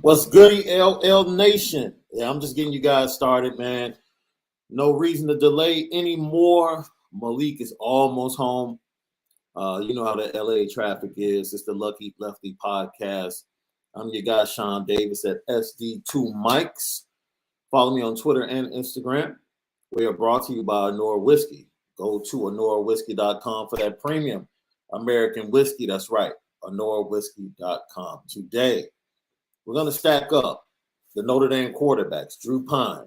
What's goody, LL Nation? Yeah, I'm just getting you guys started, man. No reason to delay anymore. Malik is almost home. You know how the LA traffic is. It's the Lucky Lefty podcast. I'm your guy, Shaun Davis at SD2 Mics. Follow me on Twitter and Instagram. We are brought to you by Notre Whiskey. Go to AnoraWhiskey.com for that premium American whiskey. That's right, AnoraWhiskey.com. Today, we're going to stack up the Notre Dame quarterbacks, Drew Pyne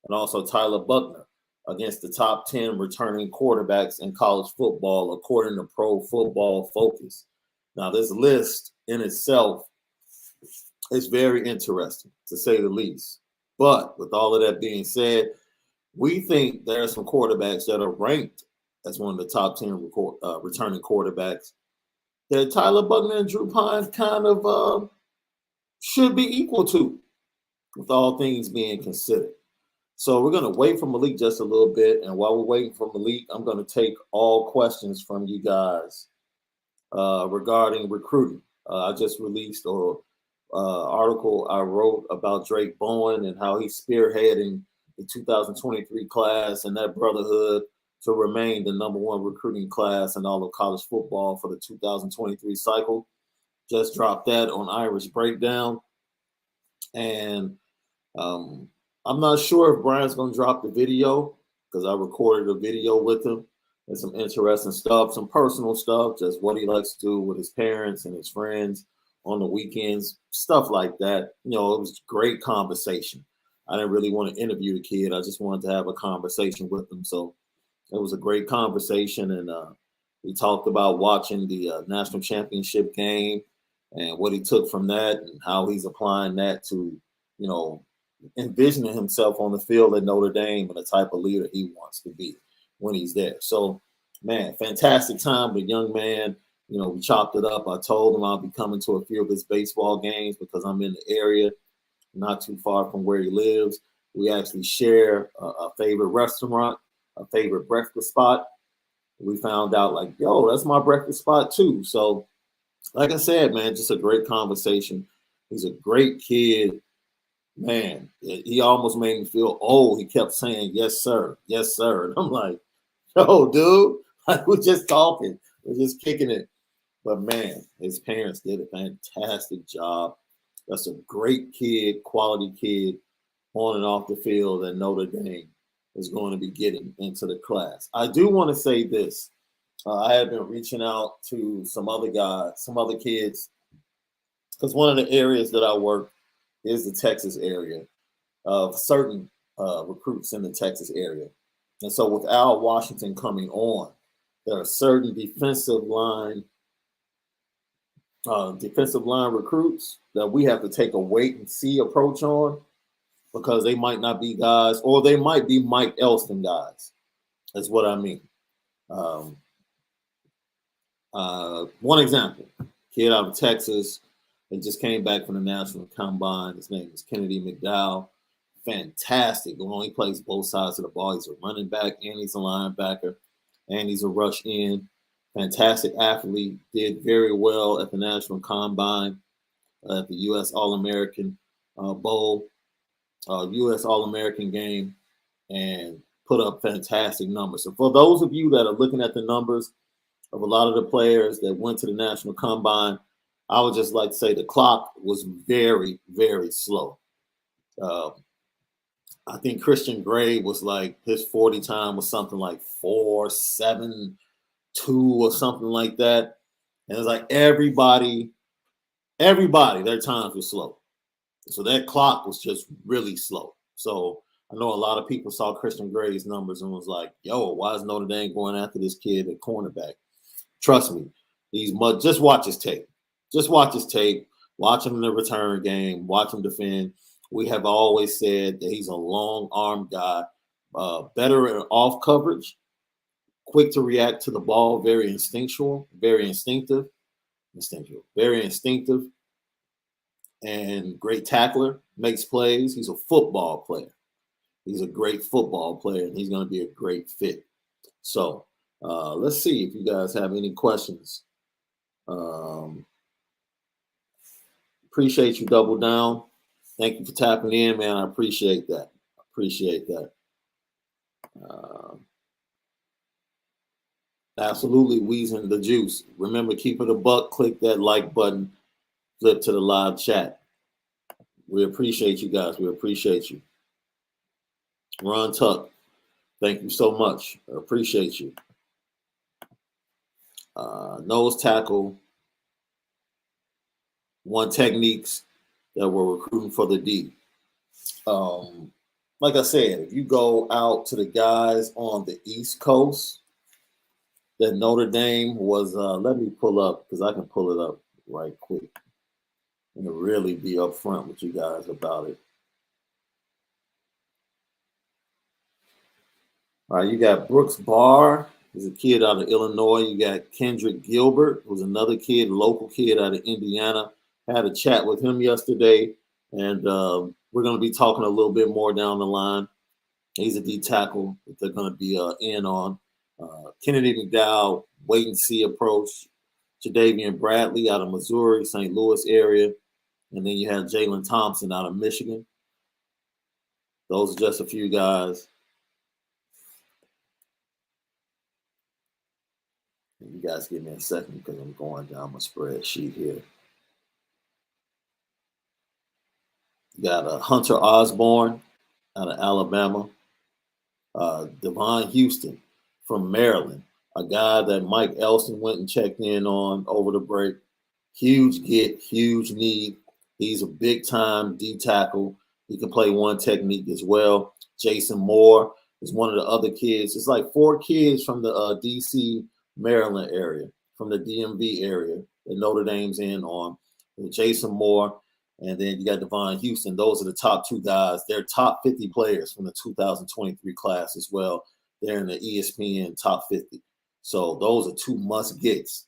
and also Tyler Buchner, against the top 10 returning quarterbacks in college football, according to Pro Football Focus. Now, this list in itself is very interesting, to say the least. But with all of that being said, we think there are some quarterbacks that are ranked as one of the top 10 returning quarterbacks that Tyler Buchner and Drew Pyne kind of should be equal to, with all things being considered. So we're going to wait for Malik just a little bit. And while we're waiting for Malik, I'm going to take all questions from you guys regarding recruiting. I just released an article I wrote about Drake Bowen and how he's spearheading the 2023 class and that brotherhood to remain the number one recruiting class in all of college football for the 2023 cycle. Just dropped that on Irish Breakdown. And I'm not sure if Brian's going to drop the video because I recorded a video with him and some interesting stuff, some personal stuff, just what he likes to do with his parents and his friends on the weekends, stuff like that. You know, it was a great conversation. I didn't really want to interview the kid. I just wanted to have a conversation with him. So it was a great conversation. And we talked about watching the national championship game and what he took from that and how he's applying that to, you know, envisioning himself on the field at Notre Dame and the type of leader he wants to be when he's there. So, man, fantastic time with a young man. You know, we chopped it up. I told him I'll be coming to a few of his baseball games because I'm in the area, not too far from where he lives. We actually share a favorite restaurant, a favorite breakfast spot. We found out, like, yo, that's my breakfast spot too. So, like I said, man, just a great conversation. He's a great kid. Man, he almost made me feel old. He kept saying, yes, sir. Yes, sir. And I'm like, yo, dude, like, we're just talking. We're just kicking it. But, man, his parents did a fantastic job. That's a great kid, quality kid on and off the field that Notre Dame is going to be getting into the class. I do want to say this. I have been reaching out to some other guys, some other kids, because one of the areas that I work is the Texas area of certain recruits in the Texas area. And so with Al Washington coming on, there are certain defensive line recruits that we have to take a wait and see approach on because they might not be guys, or they might be Mike Elston guys. That's what I mean. One example, kid out of Texas, and just came back from the National Combine. His name is Kennedy McDowell. Fantastic. He plays both sides of the ball. He's a running back and he's a linebacker and he's a rush in. Fantastic athlete. Did very well at the National Combine, at the U.S. All-American Bowl, U.S. All-American game, and put up fantastic numbers. So for those of you that are looking at the numbers of a lot of the players that went to the National Combine, I would just like to say the clock was very, very slow. I think Christian Gray was like, his 40 time was something like 4.72 or something like that. And it's like everybody, their times were slow. So that clock was just really slow. So I know a lot of people saw Christian Gray's numbers and was like, yo, why is Notre Dame going after this kid at cornerback? Trust me, just watch his tape. Just watch his tape, watch him in the return game, watch him defend. We have always said that he's a long arm guy, better at off coverage, quick to react to the ball, very instinctive, and great tackler, makes plays. He's a football player. He's a great football player, and he's going to be a great fit. So let's see if you guys have any questions. Appreciate you, Double Down. Thank you for tapping in, man. I appreciate that. Absolutely, wheezing the juice. Remember, keep it a buck. Click that like button. Flip to the live chat. We appreciate you guys. We appreciate you. Ron Tuck, thank you so much. I appreciate you. Nose tackle, one techniques that we're recruiting for the D. Like I said, if you go out to the guys on the East Coast, that Notre Dame was, let me pull up because I can pull it up right quick and really be upfront with you guys about it. All right, you got Brooks Barr, who's a kid out of Illinois. You got Kendrick Gilbert, who's another kid, local kid out of Indiana. I had a chat with him yesterday, and we're going to be talking a little bit more down the line. He's a D tackle that they're going to be in on. Kennedy McDowell, wait and see approach. Jadavian Bradley out of Missouri, St. Louis area. And then you have Jalen Thompson out of Michigan. Those are just a few guys. You guys give me a second because I'm going down my spreadsheet here. You got Hunter Osborne out of Alabama. Devon Houston from Maryland, a guy that Mike Elston went and checked in on over the break. Huge get, huge need. He's a big-time D tackle. He can play one technique as well. Jason Moore is one of the other kids. It's like 4 kids from the D.C., Maryland area, from the DMV area that Notre Dame's in on. Jason Moore, and then you got Devon Houston. Those are the top 2 guys. They're top 50 players from the 2023 class as well. They're in the ESPN top 50. So those are 2 must-gets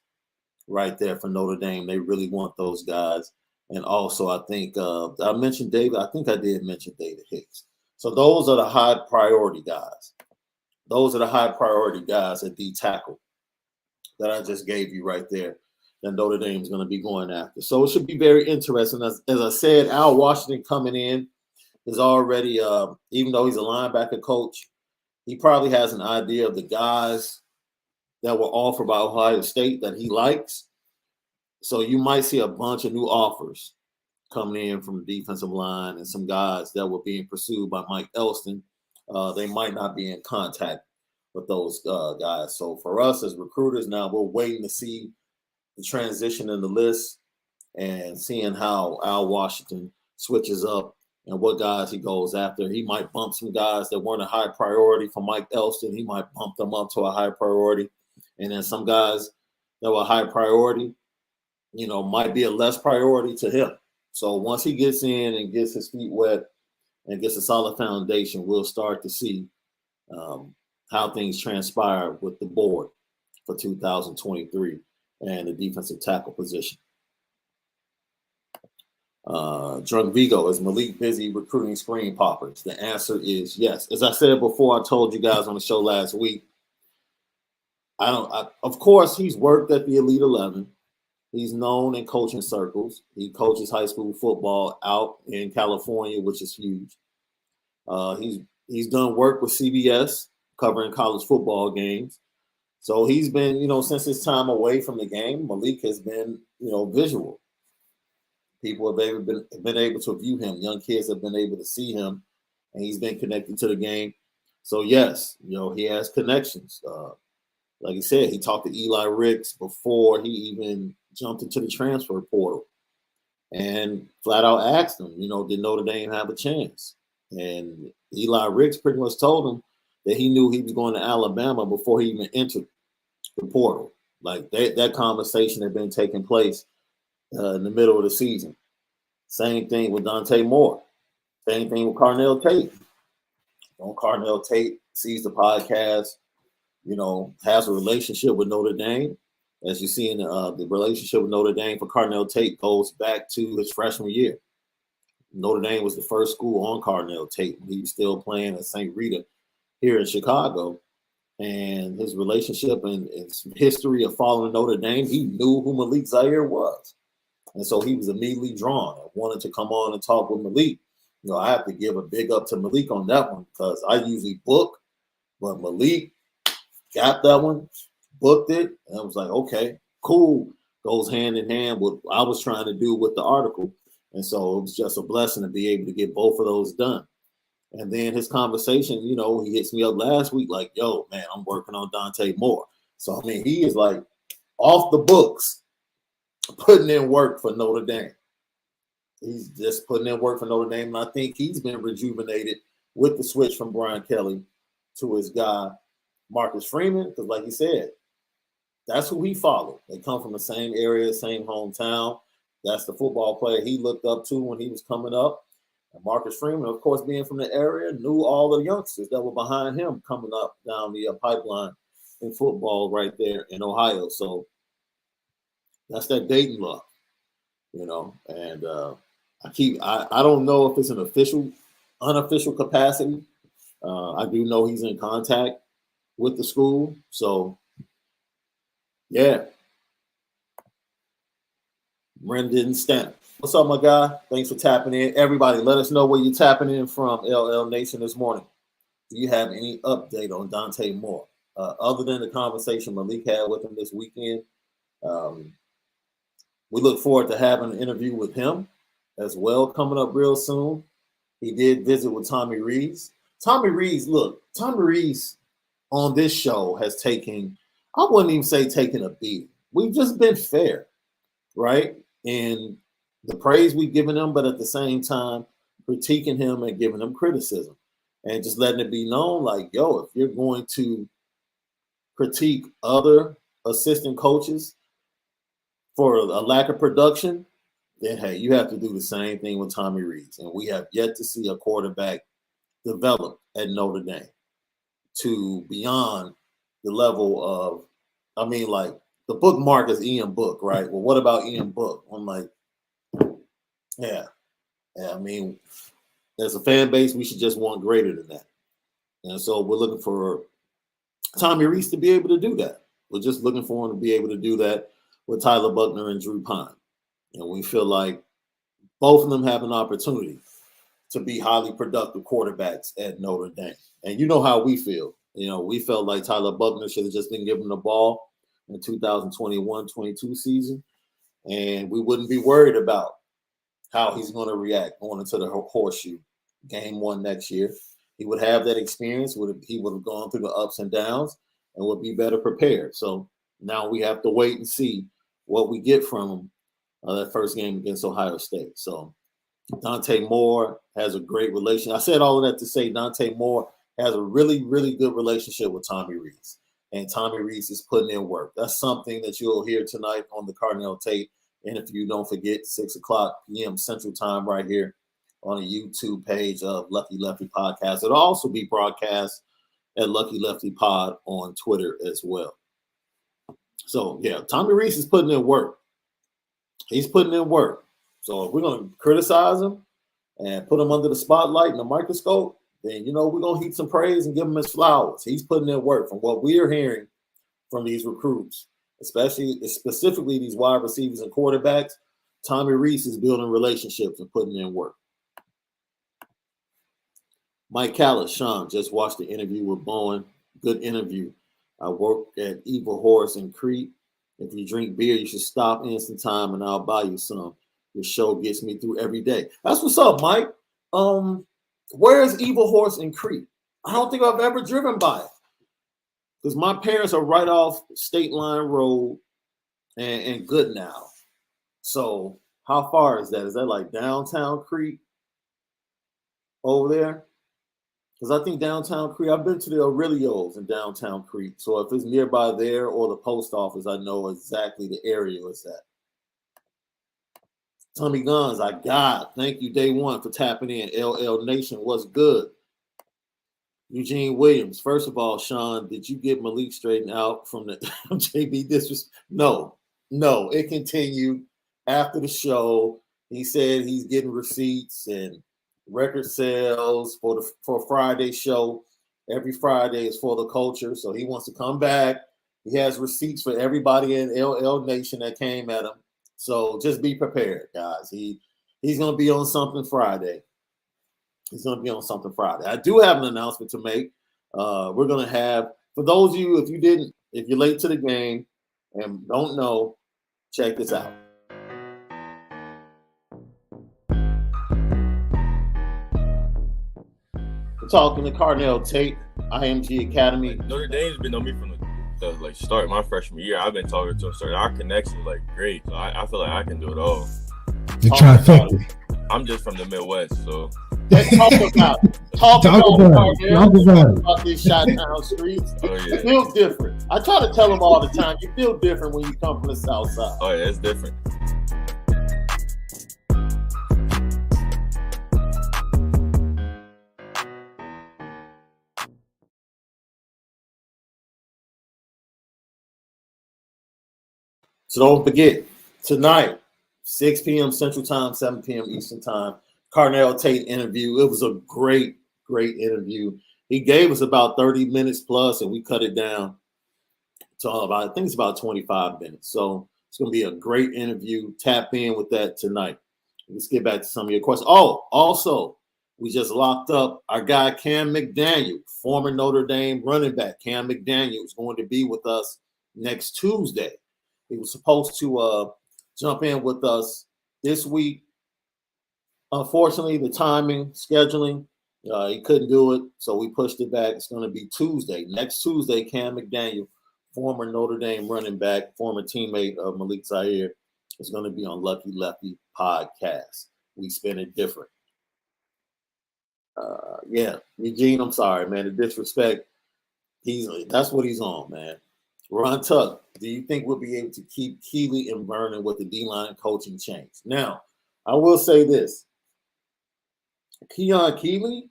right there for Notre Dame. They really want those guys. And also, I think I mentioned David. I think I did mention David Hicks. So those are the high priority guys. Those are the high priority guys at D tackle that I just gave you right there that Notre Dame is going to be going after. So it should be very interesting. As I said, Al Washington coming in is already, even though he's a linebacker coach, he probably has an idea of the guys that were offered by Ohio State that he likes. So you might see a bunch of new offers coming in from the defensive line and some guys that were being pursued by Mike Elston. They might not be in contact with those guys. So for us as recruiters now, we're waiting to see the transition in the list and seeing how Al Washington switches up and what guys he goes after. He might bump some guys that weren't a high priority for Mike Elston. He might bump them up to a high priority. And then some guys that were high priority, might be a less priority to him. So once he gets in and gets his feet wet and gets a solid foundation, we'll start to see how things transpire with the board for 2023 and the defensive tackle position. Drunk Vigo, is Malik busy recruiting screen poppers? The answer is yes. As I said before, I told you guys on the show last week, of course, he's worked at the Elite 11. He's known in coaching circles. He coaches high school football out in California, which is huge. He's done work with CBS covering college football games. So he's been, since his time away from the game, Malik has been, visual. People have been able to view him. Young kids have been able to see him, and he's been connected to the game. So yes, he has connections. Like I said, he talked to Eli Ricks before he even jumped into the transfer portal and flat out asked him, did Notre Dame have a chance? And Eli Ricks pretty much told him that he knew he was going to Alabama before he even entered the portal. Like that conversation had been taking place in the middle of the season. Same thing with Dante Moore. Same thing with Carnell Tate. Carnell Tate sees the podcast, has a relationship with Notre Dame. As you see in the relationship with Notre Dame for Carnell Tate goes back to his freshman year. Notre Dame was the first school on Carnell Tate. He was still playing at St. Rita here in Chicago. And his relationship and his history of following Notre Dame, he knew who Malik Zaire was. And so he was immediately drawn and wanted to come on and talk with Malik. I have to give a big up to Malik on that one because I usually book, but Malik got that one, booked it, and I was like, okay, cool. Goes hand in hand with what I was trying to do with the article. And so it was just a blessing to be able to get both of those done. And then his conversation, he hits me up last week like, yo, man, I'm working on Dante Moore. So, I mean, he is like off the books, putting in work for Notre Dame. He's just putting in work for Notre Dame. And I think he's been rejuvenated with the switch from Brian Kelly to his guy, Marcus Freeman, because like he said, that's who he followed. They come from the same area, same hometown. That's the football player he looked up to when he was coming up. And Marcus Freeman, of course, being from the area, knew all the youngsters that were behind him coming up down the pipeline in football right there in Ohio. So that's that Dayton love, and I don't know if it's an unofficial capacity. I do know he's in contact with the school. So, yeah. Brendan Stamp. What's up, my guy? Thanks for tapping in. Everybody, let us know where you're tapping in from, LL Nation, this morning. Do you have any update on Dante Moore? Other than the conversation Malik had with him this weekend, we look forward to having an interview with him as well coming up real soon. He did visit with Tommy Rees. Tommy Rees on this show has taken, I wouldn't even say taking a beat. We've just been fair, right? In the praise we've given him, but at the same time, critiquing him and giving him criticism and just letting it be known like, yo, if you're going to critique other assistant coaches for a lack of production, then, hey, you have to do the same thing with Tommy Rees. And we have yet to see a quarterback develop at Notre Dame to beyond the level of, the bookmark is Ian Book, right? Well, what about Ian Book? I'm like, yeah. As a fan base, we should just want greater than that. And so we're looking for Tommy Rees to be able to do that. We're just looking for him to be able to do that with Tyler Buchner and Drew Pyne. And we feel like both of them have an opportunity to be highly productive quarterbacks at Notre Dame. And you know how we feel. We felt like Tyler Buchner should have just been given the ball in 2021-22 season, and we wouldn't be worried about how he's going to react going into the horseshoe game 1 next year. He would have that experience. He would have gone through the ups and downs and would be better prepared. So now we have to wait and see what we get from him that first game against Ohio State. So Dante Moore has a great relation. I said all of that to say Dante Moore has a really, really good relationship with Tommy Rees. And Tommy Rees is putting in work. That's something that you'll hear tonight on the Cardinal Tape interview. Don't forget, 6 o'clock p.m. Central Time right here on the YouTube page of Lucky Lefty Podcast. It'll also be broadcast at Lucky Lefty Pod on Twitter as well. So, yeah, Tommy Rees is putting in work. He's putting in work. So if we're going to criticize him and put him under the spotlight and the microscope, then, we're going to heap some praise and give him his flowers. He's putting in work from what we're hearing from these recruits, specifically these wide receivers and quarterbacks. Tommy Rees is building relationships and putting in work. Mike Callis, Shaun, just watched the interview with Bowen. Good interview. I work at Evil Horse in Crete. If you drink beer, you should stop instant time and I'll buy you some. Your show gets me through every day. That's what's up, Mike. Where is Evil Horse in Crete? I don't think I've ever driven by it. Because my parents are right off State Line Road and Goodnow. So how far is that? Is that like downtown Crete over there? Because I think downtown Crete, I've been to the Aurelios in downtown Crete. So if it's nearby there or the post office, I know exactly the area it's at. Tommy Guns, I got. Thank you, Day One, for tapping in. LL Nation, what's good? Eugene Williams, first of all, Shaun, did you get Malik straightened out from the JB disrespect? No, it continued after the show. He said he's getting receipts and record sales for Friday show. Every Friday is for the culture, so he wants to come back. He has receipts for everybody in LL Nation that came at him. So just be prepared, guys. He's going to be on something Friday. He's going to be on Something Friday. I do have an announcement to make. We're going to have, for those of you, if you're late to the game and don't know, check this out. We're talking to Carnell Tate, IMG Academy. Notre Dame's been on me from the start my freshman year. I've been talking to him. So our connection is great. So I feel like I can do it all. The trifecta. I'm just from the Midwest, so. Talk about this shot down streets. Oh, yeah. It feels different. I try to tell them all the time, you feel different when you come from the South Side. Oh yeah, it's different. So don't forget, tonight, 6 p.m. Central Time, 7 p.m. Eastern Time, Carnell Tate interview. It was a great, great interview. He gave us about 30 minutes plus, and we cut it down to I think it's about 25 minutes. So it's going to be a great interview. Tap in with that tonight. Let's get back to some of your questions. Oh, also, we just locked up our guy Cam McDaniel, former Notre Dame running back. Cam McDaniel is going to be with us next Tuesday. He was supposed to jump in with us this week. Unfortunately, the timing, scheduling, he couldn't do it, so we pushed it back. It's going to be Tuesday. Next Tuesday, Cam McDaniel, former Notre Dame running back, former teammate of Malik Zaire, is going to be on Lucky Lefty podcast. We spin it different. Yeah, Eugene, I'm sorry, man. The disrespect, that's what he's on, man. Ron Tuck, do you think we'll be able to keep Keeley and Vernon with the D-line coaching change? Now, I will say this. Keon Keeley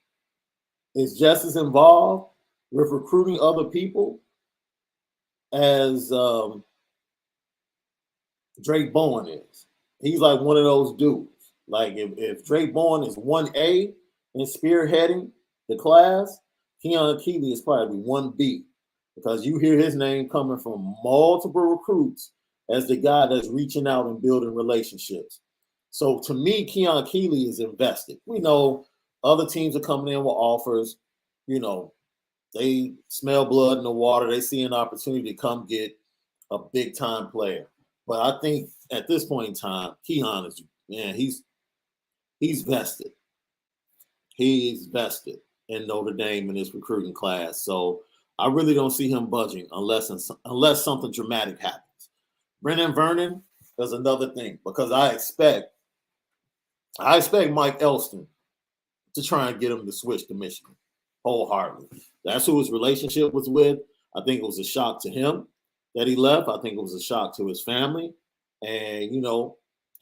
is just as involved with recruiting other people as Drake Bowen is. He's like one of those dudes. Like if Drake Bowen is 1A in spearheading the class, Keon Keeley is probably 1B. Because you hear his name coming from multiple recruits as the guy that's reaching out and building relationships. So to me, Keon Keeley is invested. We know other teams are coming in with offers. You know, they smell blood in the water. They see an opportunity to come get a big time player. But I think at this point in time, Keon is, man, he's vested. He's vested in Notre Dame in this recruiting class. So I really don't see him budging unless something dramatic happens. Brennan Vernon is another thing because I expect Mike Elston to try and get him to switch to Michigan wholeheartedly. That's who his relationship was with. I think it was a shock to him that he left. I think it was a shock to his family. And,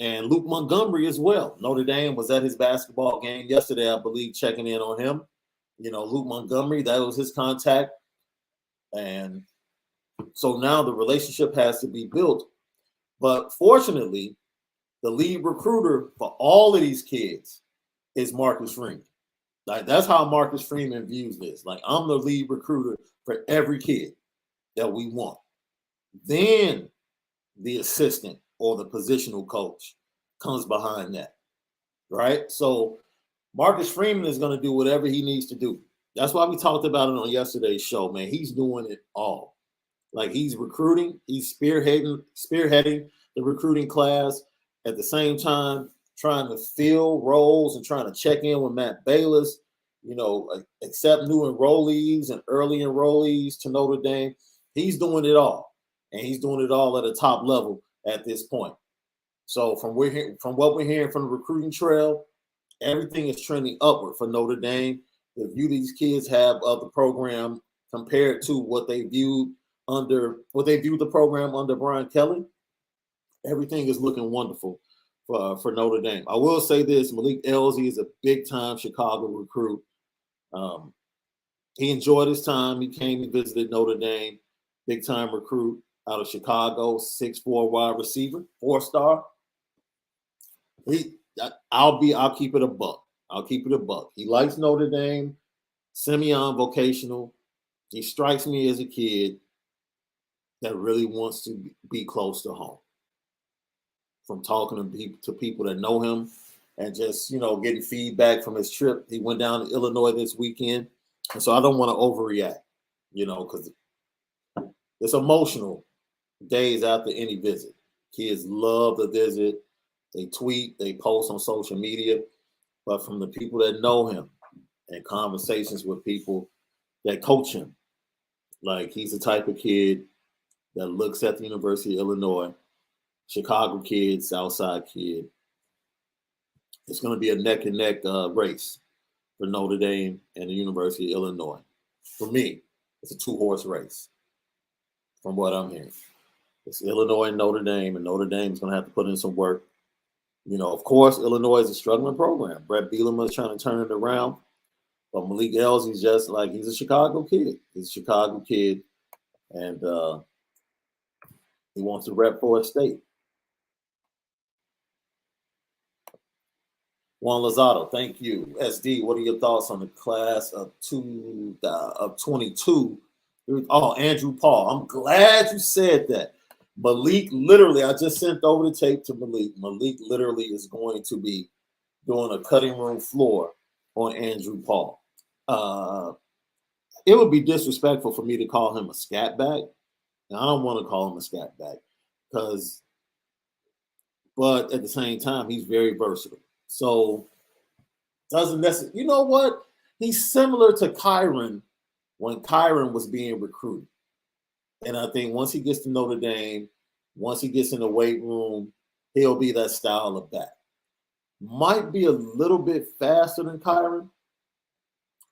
and Luke Montgomery as well. Notre Dame was at his basketball game yesterday, I believe, checking in on him. Luke Montgomery, that was his contact. And so now the relationship has to be built. But fortunately, the lead recruiter for all of these kids is Marcus Freeman. Like that's how Marcus Freeman views this. Like I'm the lead recruiter for every kid that we want. Then the assistant or the positional coach comes behind that. Right? So Marcus Freeman is going to do whatever he needs to do. That's why we talked about it on yesterday's show, man. He's doing it all. Like he's recruiting, he's spearheading the recruiting class at the same time, trying to fill roles and trying to check in with Matt Bayless, accept new enrollees and early enrollees to Notre Dame. He's doing it all. And he's doing it all at a top level at this point. So from what we're hearing from the recruiting trail, everything is trending upward for Notre Dame. The view these kids have of the program compared to what they viewed the program under Brian Kelly, everything is looking wonderful for Notre Dame. I will say this: Malik Elzy is a big-time Chicago recruit. He enjoyed his time. He came and visited Notre Dame, big-time recruit out of Chicago, 6'4" wide receiver, 4-star. I'll keep it a buck. He likes Notre Dame, Simeon vocational. He strikes me as a kid that really wants to be close to home. From talking to people that know him and just, getting feedback from his trip. He went down to Illinois this weekend. And so I don't want to overreact, because it's emotional days after any visit. Kids love the visit. They tweet, they post on social media. But from the people that know him and conversations with people that coach him, like he's the type of kid that looks at the University of Illinois, Chicago kid, Southside kid. It's going to be a neck and neck race for Notre Dame and the University of Illinois. For me, it's a 2-horse race from what I'm hearing. It's Illinois and Notre Dame is going to have to put in some work. Of course, Illinois is a struggling program. Brett Bielema is trying to turn it around. But Malik Elsie's just like, he's a Chicago kid. He's a Chicago kid. And he wants to rep for a state. Juan Lozado, thank you. SD, what are your thoughts on the class of 22? Oh, Andrew Paul. I'm glad you said that. Malik, literally, I just sent over the tape to Malik. Malik literally is going to be doing a cutting room floor on Andrew Paul. It would be disrespectful for me to call him a scat back. And I don't want to call him a scat back but at the same time, he's very versatile. So doesn't necessarily, you know what? He's similar to Kyron when Kyron was being recruited. And I think once he gets to Notre Dame, once he gets in the weight room, he'll be that style of back. Might be a little bit faster than Kyron,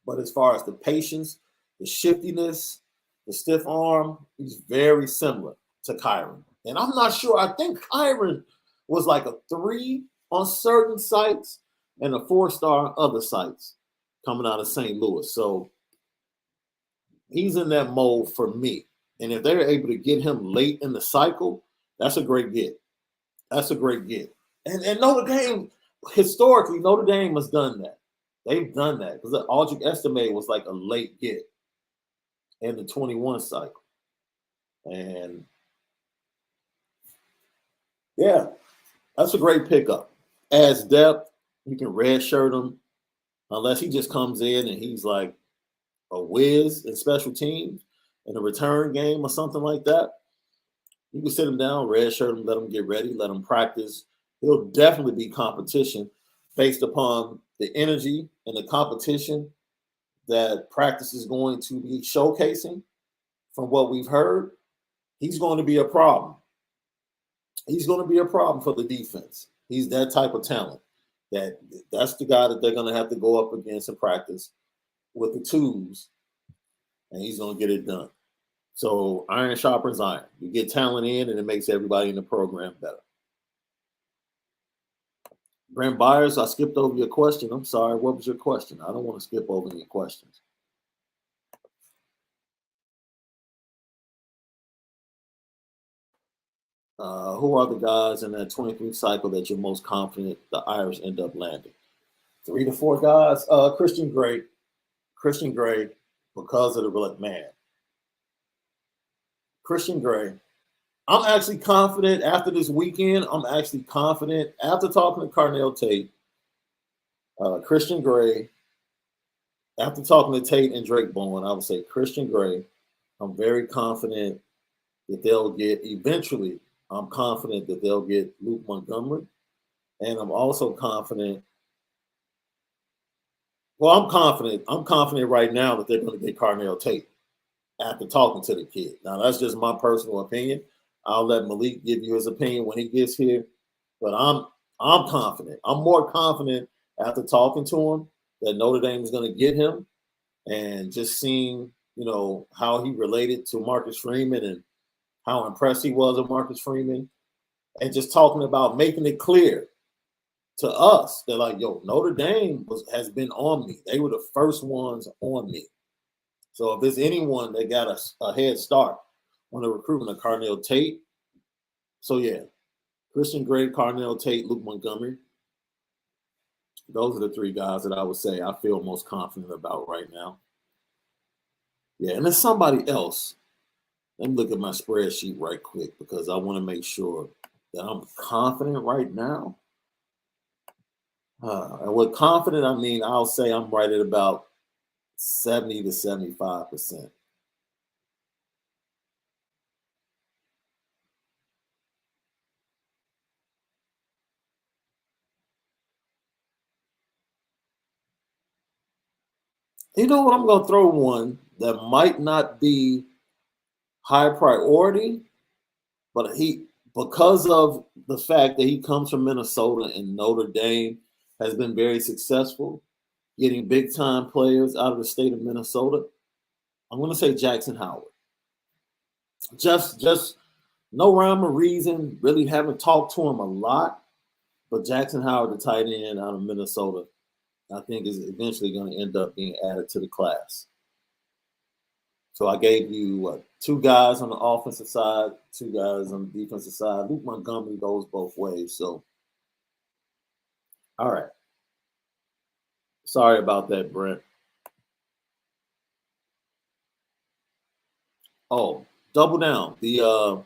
but as far as the patience, the shiftiness, the stiff arm, he's very similar to Kyron. And I'm not sure. I think Kyron was like a 3 on certain sites and a 4-star on other sites coming out of St. Louis. So he's in that mold for me. And if they're able to get him late in the cycle, that's a great get. That's a great get. And Notre Dame, historically, Notre Dame has done that. They've done that because Aldrich Estime was like a late get in the 21 cycle. And yeah, that's a great pickup. Adds depth. You can redshirt him unless he just comes in and he's like a whiz in special teams in a return game or something like that. You can sit him down, redshirt him, let him get ready, let him practice. He'll definitely be competition based upon the energy and the competition that practice is going to be showcasing. From what we've heard, he's going to be a problem. He's going to be a problem for the defense. He's that type of talent. That's the guy that they're going to have to go up against in practice with the twos, and he's going to get it done. So iron sharpens iron. You get talent in, and it makes everybody in the program better. Brent Byers, I skipped over your question. I'm sorry. What was your question? I don't want to skip over any questions. Who are the guys in that 23 cycle that you're most confident the Irish end up landing? 3 to 4 guys. Christian Gray, because of the man. Christian Gray. I'm actually confident after this weekend. I'm actually confident after talking to Carnell Tate, Christian Gray. After talking to Tate and Drake Bowen, I would say Christian Gray. I'm very confident that they'll get eventually. I'm confident that they'll get Luke Montgomery. And I'm also confident. Well, I'm confident. I'm confident right now that they're going to get Carnell Tate after talking to the kid. Now, that's just my personal opinion. I'll let Malik give you his opinion when he gets here. But I'm confident. I'm more confident after talking to him that Notre Dame is going to get him, and just seeing, how he related to Marcus Freeman and how impressed he was with Marcus Freeman, and just talking about making it clear to us that, like, Notre Dame has been on me. They were the first ones on me. So if there's anyone that got a head start on the recruitment of Carnell Tate, so yeah, Christian Gray, Carnell Tate, Luke Montgomery. Those are the 3 guys that I would say I feel most confident about right now. Yeah, and there's somebody else. Let me look at my spreadsheet right quick because I want to make sure that I'm confident right now. And with confident, I mean, I'll say I'm right at about 70 to 75%. You know what? I'm going to throw one that might not be high priority, but because of the fact that he comes from Minnesota and Notre Dame has been very successful, getting big time players out of the state of Minnesota. I'm going to say Jackson Howard. Just no rhyme or reason. Really haven't talked to him a lot, but Jackson Howard, the tight end out of Minnesota, I think is eventually going to end up being added to the class. So I gave you 2 guys on the offensive side, 2 guys on the defensive side. Luke Montgomery goes both ways. So, all right. Sorry about that, Brent. Oh, double down. So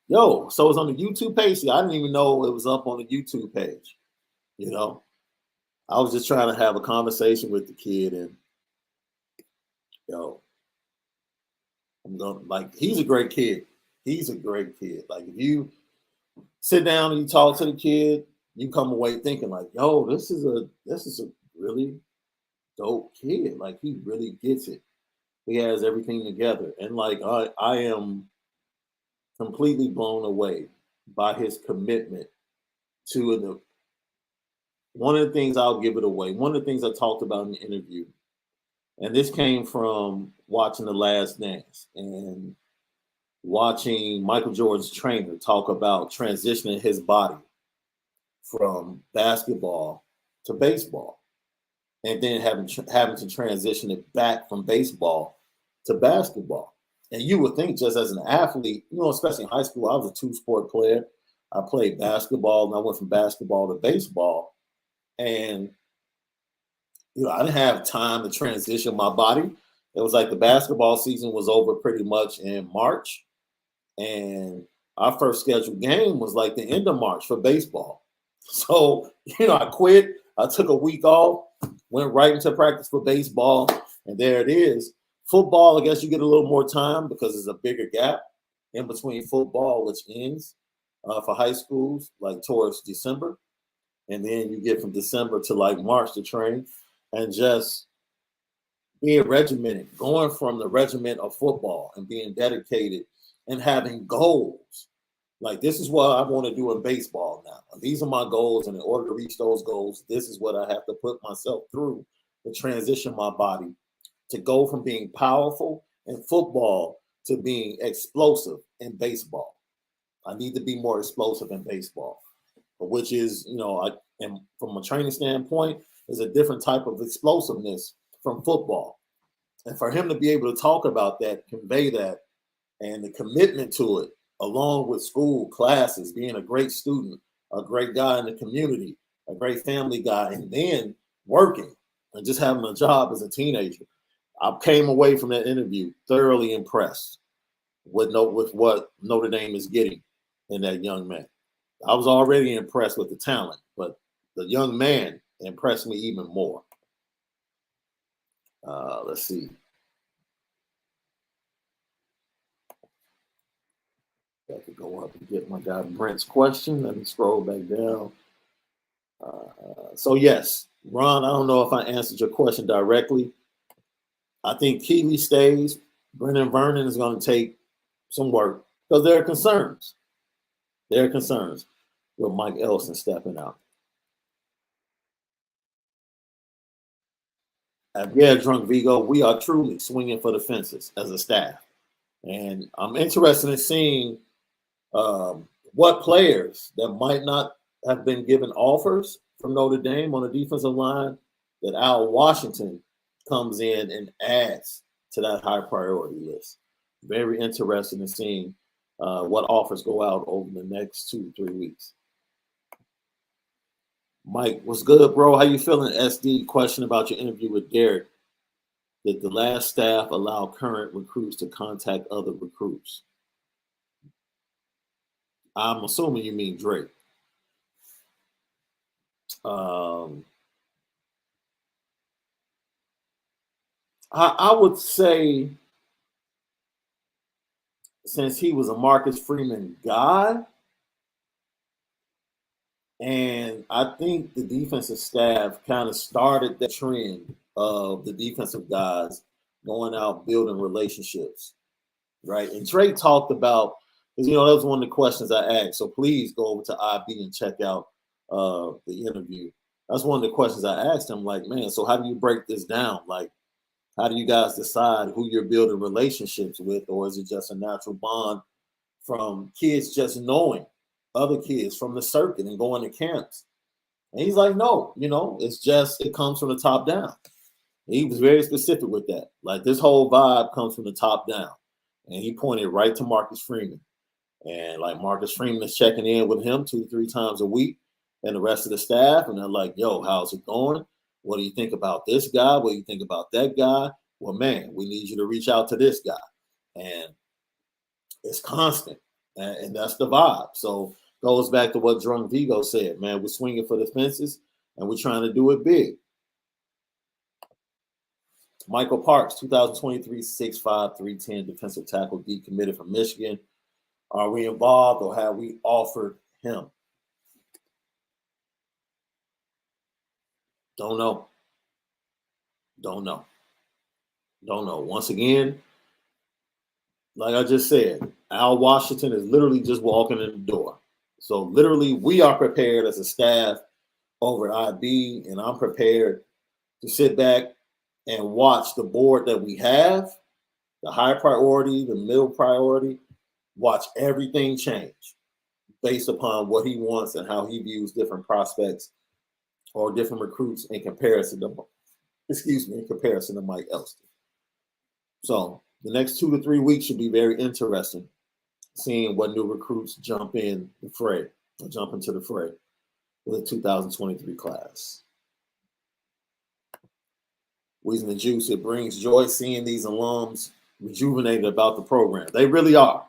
it's on the YouTube page. See, I didn't even know it was up on the YouTube page. You know, I was just trying to have a conversation with the kid, and he's a great kid. He's a great kid. Like if you sit down and you talk to the kid, you come away thinking like, yo, this is a really dope kid. Like he really gets it. He has everything together. And like I am completely blown away by his commitment to the one of the things I'll give it away. One of the things I talked about in the interview, and this came from watching The Last Dance and watching Michael Jordan's trainer talk about transitioning his body from basketball to baseball, and then having to transition it back from baseball to basketball. And you would think, just as an athlete, especially in high school, I was a 2-sport player. I played basketball, and I went from basketball to baseball. And I didn't have time to transition my body. It was like the basketball season was over pretty much in March, and our first scheduled game was like the end of March for baseball. So, I quit. I took a week off, went right into practice for baseball, and there it is. Football, I guess you get a little more time because there's a bigger gap in between football, which ends for high schools, like towards December. And then you get from December to like March to train, and just being regimented, going from the regiment of football and being dedicated and having goals. Like, this is what I want to do in baseball now. These are my goals. And in order to reach those goals, this is what I have to put myself through to transition my body to go from being powerful in football to being explosive in baseball. I need to be more explosive in baseball, which is, and from a training standpoint, is a different type of explosiveness from football. And for him to be able to talk about that, convey that, and the commitment to it, along with school, classes, being a great student, a great guy in the community, a great family guy, and then working and just having a job as a teenager. I came away from that interview thoroughly impressed with what Notre Dame is getting in that young man. I was already impressed with the talent, but the young man impressed me even more. Let's see. I could go up and get my guy Brent's question. Let me scroll back down. So yes, Ron, I don't know if I answered your question directly. I think Keeley stays. Brendan Vernon is going to take some work because there are concerns. There are concerns with Mike Elson stepping out. Drunk Vigo, we are truly swinging for the fences as a staff. And I'm interested in seeing what players that might not have been given offers from Notre Dame on the defensive line that Al Washington comes in and adds to that high priority list. Very interested in seeing what offers go out over the next 2 to 3 weeks. Mike, what's good, bro? How you feeling? SD question about your interview with Derek. Did the last staff allow current recruits to contact other recruits? I'm assuming you mean Drake. I would say, since he was a Marcus Freeman guy, and I think the defensive staff kind of started the trend of the defensive guys going out building relationships, right? And Trey talked about, because that was one of the questions I asked. So please go over to IB and check out the interview. That's one of the questions I asked him. Like, man, so how do you break this down? Like, how do you guys decide who you're building relationships with, or is it just a natural bond from kids just knowing other kids from the circuit and going to camps? And he's like, no, it's just, it comes from the top down. He was very specific with that. Like, this whole vibe comes from the top down. And he pointed right to Marcus Freeman. And like, Marcus Freeman is checking in with him 2-3 times a week and the rest of the staff. And they're like, yo, how's it going? What do you think about this guy? What do you think about that guy? Well, man, we need you to reach out to this guy. And it's constant. And that's the vibe. So goes back to what Drunk Vigo said, man, we're swinging for the fences and we're trying to do it big. Michael Parks, 2023, 6'5", 310, defensive tackle, decommitted from Michigan. Are we involved, or have we offered him? Don't know. Once again, like I just said, Al Washington is literally just walking in the door. So literally, we are prepared as a staff over at IB, and I'm prepared to sit back and watch the board that we have, the high priority, the middle priority, watch everything change based upon what he wants and how he views different prospects or different recruits in comparison to Mike Elston. So the next 2 to 3 weeks should be very interesting, seeing what new recruits jump into the fray with the 2023 class. Weezy and Juice, it brings joy seeing these alums rejuvenated about the program. They really are.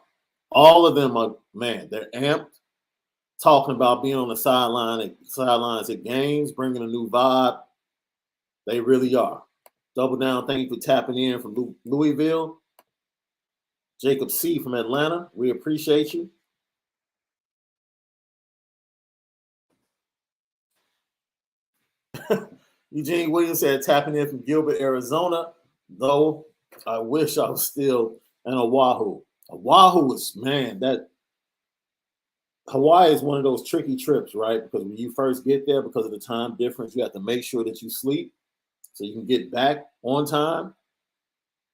All of them are, man, they're amped, talking about being on the sidelines at games, bringing a new vibe. They really are. Double down, thank you for tapping in from Louisville. Jacob C. from Atlanta, we appreciate you. Eugene Williams said tapping in from Gilbert, Arizona, though I wish I was still in Oahu. Oahu is, man, that Hawaii is one of those tricky trips, right? Because when you first get there, because of the time difference, you have to make sure that you sleep so you can get back on time.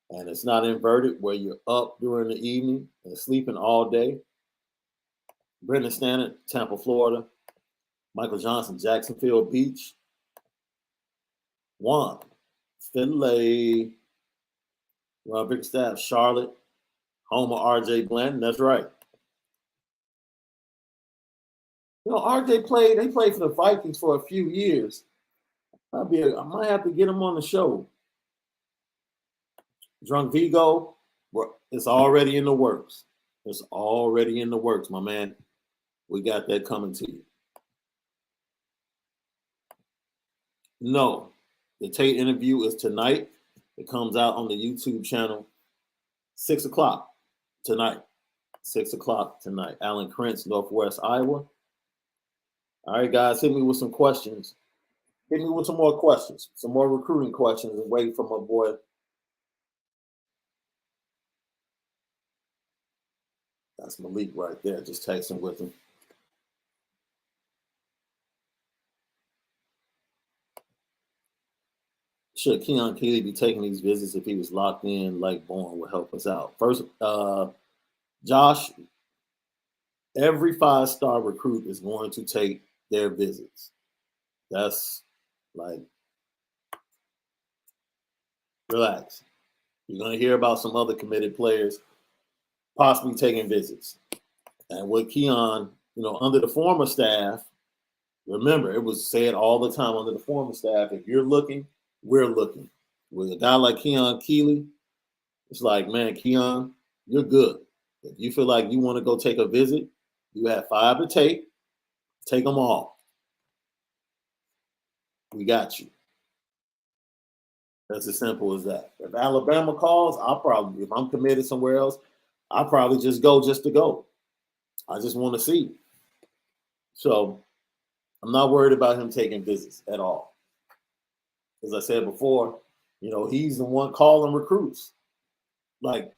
And it's not inverted where you're up during the evening and sleeping all day. Brendan Stannard, Tampa, Florida. Michael Johnson, Jacksonville Beach. Juan, Finlay. Rob Bigstaff, Charlotte. Home of RJ Blanton. That's right. RJ they played for the Vikings for a few years. I might have to get him on the show. Drunk Vigo, it's already in the works. It's already in the works, my man. We got that coming to you. No, the Tate interview is tonight. It comes out on the YouTube channel, 6 o'clock tonight. 6 o'clock tonight. Alan Krentz, Northwest Iowa. All right, guys, hit me with some questions. Hit me with some more questions, some more recruiting questions, and wait for my boy. That's Malik right there, just texting with him. Should Keon Keeley be taking these visits if he was locked in like Bourne would help us out? First, Josh, every 5-star recruit is going to take their visits. That's like, relax. You're going to hear about some other committed players possibly taking visits. And with Keon, under the former staff, remember, it was said all the time under the former staff, if you're looking, we're looking. With a guy like Keon Keeley, it's like, man, Keon, you're good. If you feel like you want to go take a visit, you have 5 to take them all. we got you. That's as simple as that. If Alabama calls, I'll probably, if I'm committed somewhere else, I'll probably just go just to go. I just want to see. So I'm not worried about him taking visits at all. As I said before, he's the one calling recruits. Like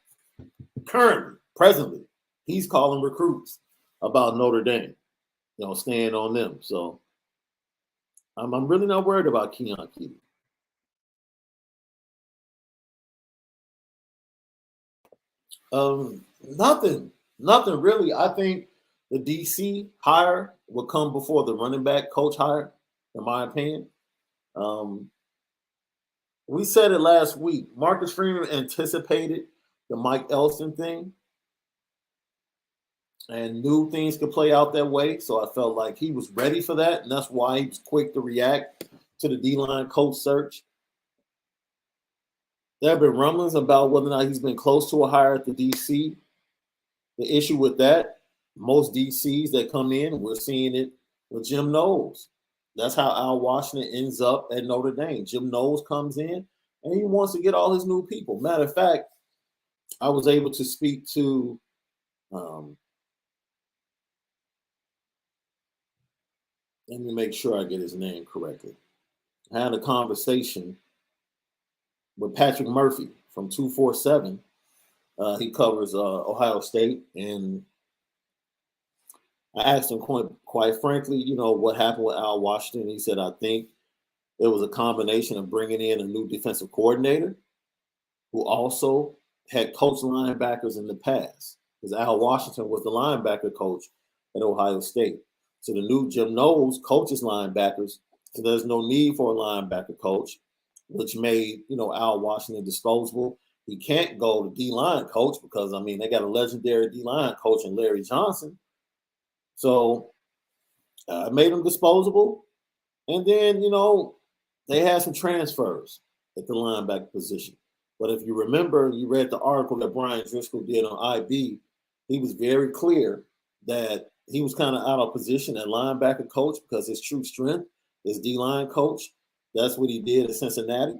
currently, presently, he's calling recruits about Notre Dame, staying on them. So I'm really not worried about Keaton. Nothing really. I think the DC hire will come before the running back coach hire, in my opinion. We said it last week. Marcus Freeman anticipated the Mike Elston thing and knew things could play out that way. So I felt like he was ready for that, and that's why he was quick to react to the D-line coach search. There have been rumblings about whether or not he's been close to a hire at the DC. The issue with that, most DCs that come in, we're seeing it with Jim Knowles. That's how Al Washington ends up at Notre Dame. Jim Knowles comes in, and he wants to get all his new people. Matter of fact, I was able to speak to let me make sure I get his name correctly. I had a conversation with Patrick Murphy from 247. He covers Ohio State, and I asked him quite frankly, what happened with Al Washington. He said, I think it was a combination of bringing in a new defensive coordinator who also had coached linebackers in the past, because Al Washington was the linebacker coach at Ohio State. So the new Jim Knowles coaches linebackers, so there's no need for a linebacker coach, which made, Al Washington disposable. He can't go to D-line coach because, they got a legendary D-line coach in Larry Johnson. So it made him disposable. And then, they had some transfers at the linebacker position. But if you remember, you read the article that Brian Driscoll did on IB, he was very clear that he was kind of out of position at linebacker coach because his true strength is D-line coach. That's what he did at Cincinnati.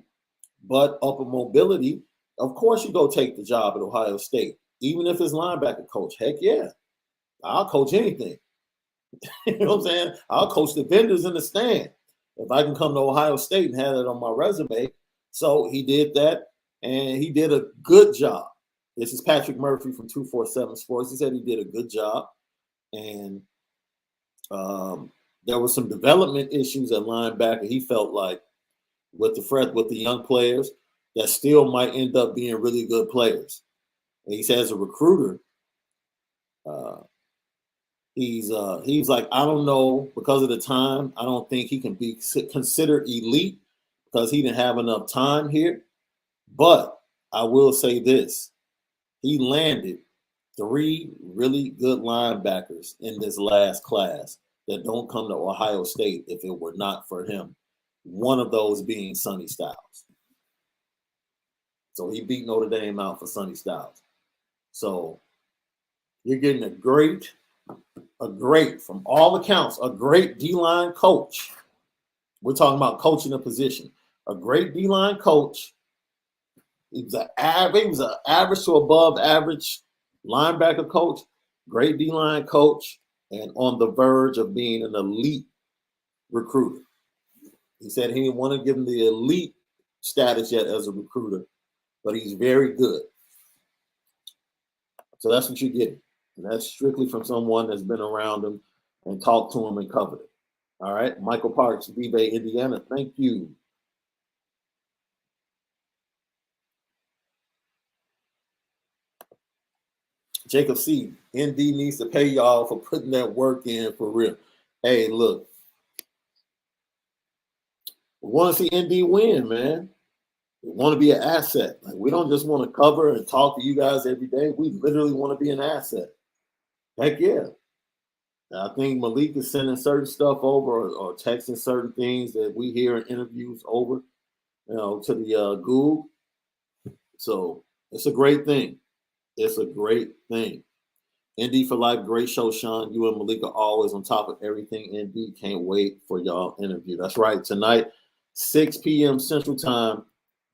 But upper mobility, of course you go take the job at Ohio State, even if it's linebacker coach. Heck yeah, I'll coach anything. You know what I'm saying? I'll coach the vendors in the stand if I can come to Ohio State and have it on my resume. So he did that, and he did a good job. This is Patrick Murphy from 247 Sports. He said he did a good job, and there were some development issues at linebacker. He felt like with the young players that still might end up being really good players. And he said as a recruiter, he's like, I don't know, because of the time, I don't think he can be considered elite because he didn't have enough time here. But I will say this, he landed 3 really good linebackers in this last class that don't come to Ohio State if it were not for him. One of those being Sonny Styles. So he beat Notre Dame out for Sonny Styles. So you're getting a great, from all accounts, a great D-line coach. We're talking about coaching a position. A great D-line coach. He was an average to above average linebacker coach, great D-line coach, and on the verge of being an elite recruiter. He said he didn't want to give him the elite status yet as a recruiter, but he's very good. So that's what you're getting. And that's strictly from someone that's been around him and talked to him and covered it. All right. Michael Parks, B-Bay, Indiana. Thank you. Jacob C. ND needs to pay y'all for putting that work in for real. Hey, look. We want to see ND win, man. We want to be an asset. Like, we don't just want to cover and talk to you guys every day. We literally want to be an asset. Heck yeah. I think Malik is sending certain stuff over or texting certain things that we hear in interviews over, to the Google. So it's a great thing. It's a great thing. ND for life, great show, Shaun. You and Malik are always on top of everything. ND, can't wait for y'all interview. That's right. Tonight, 6 p.m. Central Time,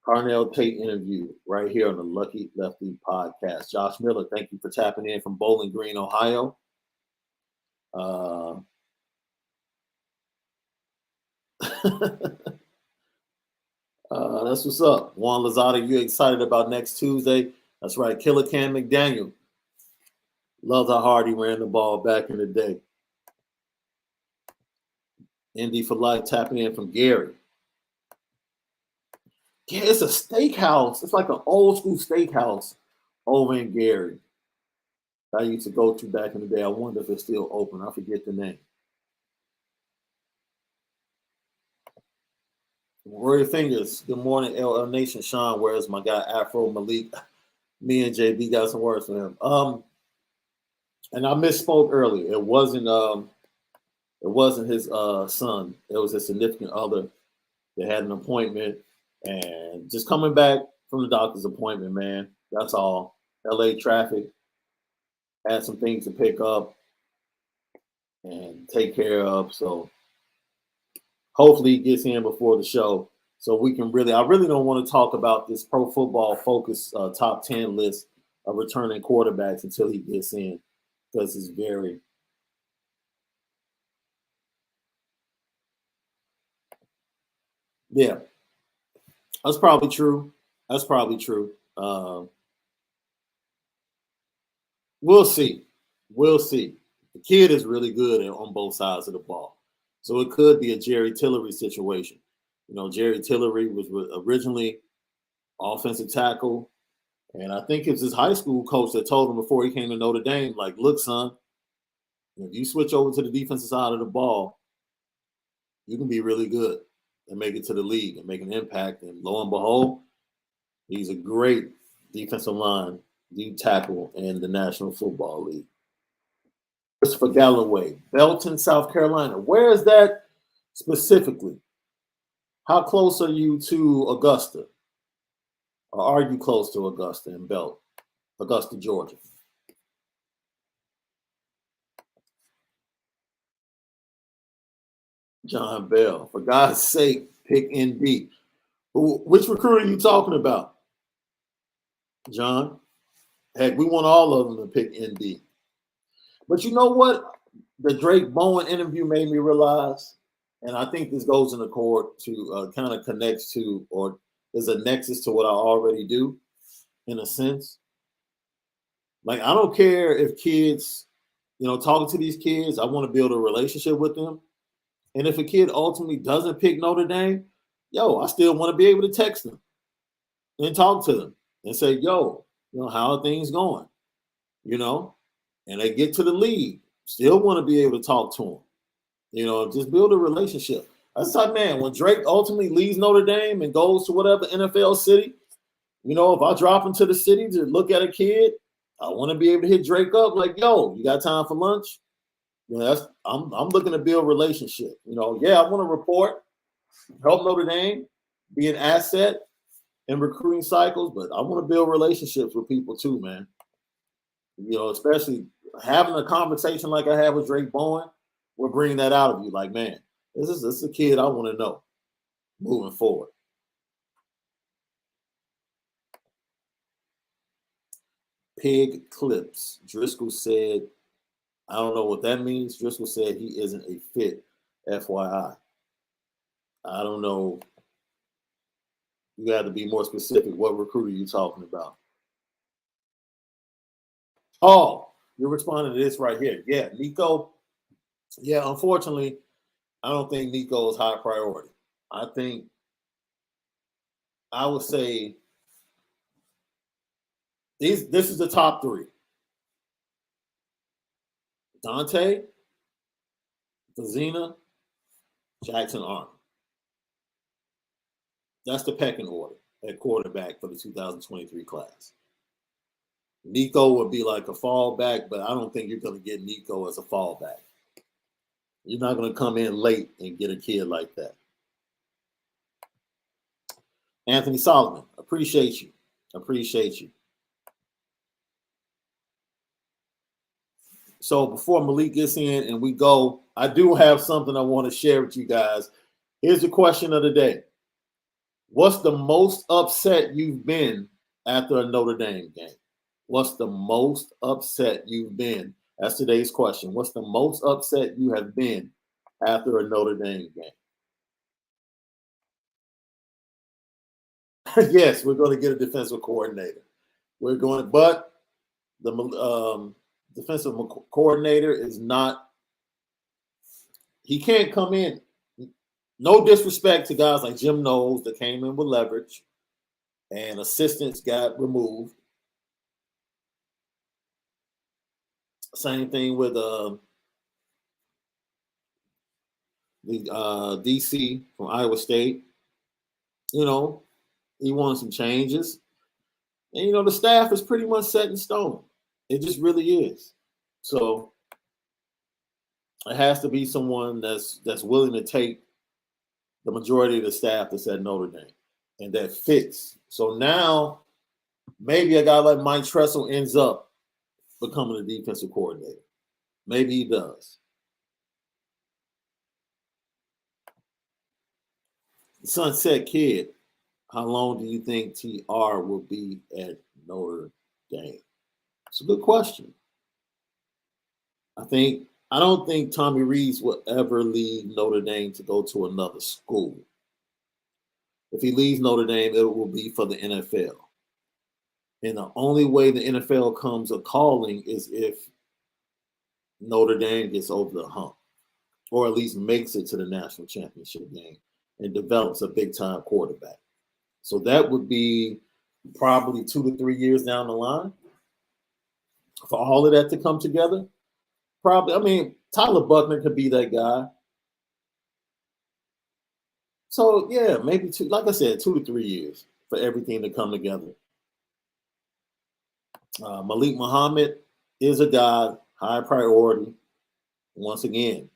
Carnell Tate interview right here on the Lucky Lefty podcast. Josh Miller, thank you for tapping in from Bowling Green, Ohio. That's what's up. Juan Lozada, you excited about next Tuesday? That's right. Killer Cam McDaniel. Loved how hard he ran the ball back in the day. Indy for life tapping in from Gary. Yeah, it's a steakhouse. It's like an old school steakhouse over in Gary. I used to go to back in the day. I wonder if it's still open. I forget the name. Rory Fingers. Good morning, LL Nation. Shaun, where's my guy Afro Malik? Me and JB got some words for him. And I misspoke earlier. It wasn't his son. It was his significant other. They had an appointment, and just coming back from the doctor's appointment, man. That's all. LA traffic. Had some things to pick up and take care of. So hopefully he gets in before the show so we can I really don't want to talk about this Pro Football Focus top 10 list of returning quarterbacks until he gets in, because it's very yeah. That's probably true. We'll see. The kid is really good on both sides of the ball. So it could be a Jerry Tillery situation. You know, Jerry Tillery was originally offensive tackle. And I think it was his high school coach that told him before he came to Notre Dame, like, look, son, if you switch over to the defensive side of the ball, you can be really good and make it to the league and make an impact. And lo and behold, he's a great defensive line, deep tackle in the National Football League. Christopher Galloway, Belton, South Carolina. Where is that specifically? How close are you to Augusta? Or are you close to Augusta and Augusta, Georgia? John Bell, for God's sake, pick ND. Which recruit are you talking about, John? Heck, we want all of them to pick ND. But you know what? The Drake Bowen interview made me realize, and I think this goes in accord to kind of connects to, or is a nexus to what I already do, in a sense. Like, I don't care if kids, talking to these kids, I want to build a relationship with them. And if a kid ultimately doesn't pick Notre Dame, I still want to be able to text them and talk to them and say, how are things going? And they get to the league, still want to be able to talk to them. Just build a relationship. That's like, man, when Drake ultimately leaves Notre Dame and goes to whatever NFL city, if I drop into the city to look at a kid, I want to be able to hit Drake up like, you got time for lunch? I'm looking to build a relationship. I want to report, help Notre Dame, be an asset in recruiting cycles, but I want to build relationships with people too, man. Especially having a conversation like I had with Drake Bowen, we're bringing that out of you. Like, man, this is a kid I want to know moving forward. Pig clips. Driscoll said, I don't know what that means. Driscoll said he isn't a fit, FYI. I don't know. You got to be more specific. What recruiter are you talking about? Oh, you're responding to this right here. Yeah, Nico. Yeah, unfortunately, I don't think Nico is high priority. I would say this is the top three. Dante, Vizina, Jackson Arnold. That's the pecking order at quarterback for the 2023 class. Nico would be like a fallback, but I don't think you're going to get Nico as a fallback. You're not going to come in late and get a kid like that. Anthony Solomon, appreciate you. So before Malik gets in and we go, I do have something I want to share with you guys. Here's the question of the day. What's the most upset you've been after a Notre Dame game? What's the most upset you've been? That's today's question. What's the most upset you have been after a Notre Dame game? Yes, we're going to get a defensive coordinator. We're going, but the defensive coordinator is not. He can't come in. No disrespect to guys like Jim Knowles that came in with leverage, and assistants got removed. Same thing with the DC from Iowa State. You know, he wanted some changes. And, you know, the staff is pretty much set in stone. It just really is. So it has to be someone that's willing to take the majority of the staff that's at Notre Dame and that fits. So now maybe a guy like Mike Tressel ends up becoming a defensive coordinator. Maybe he does. Sunset Kid, how long do you think TR will be at Notre Dame? It's a good question. I don't think Tommy Rees will ever leave Notre Dame to go to another school. If he leaves Notre Dame, it will be for the NFL. And the only way the NFL comes a calling is if Notre Dame gets over the hump, or at least makes it to the national championship game and develops a big-time quarterback. So that would be probably 2 to 3 years down the line for all of that to come together. Probably, I mean, Tyler Buchner could be that guy. So, yeah, maybe like I said, 2 to 3 years for everything to come together. Malik Muhammad is a guy, high priority. Once again,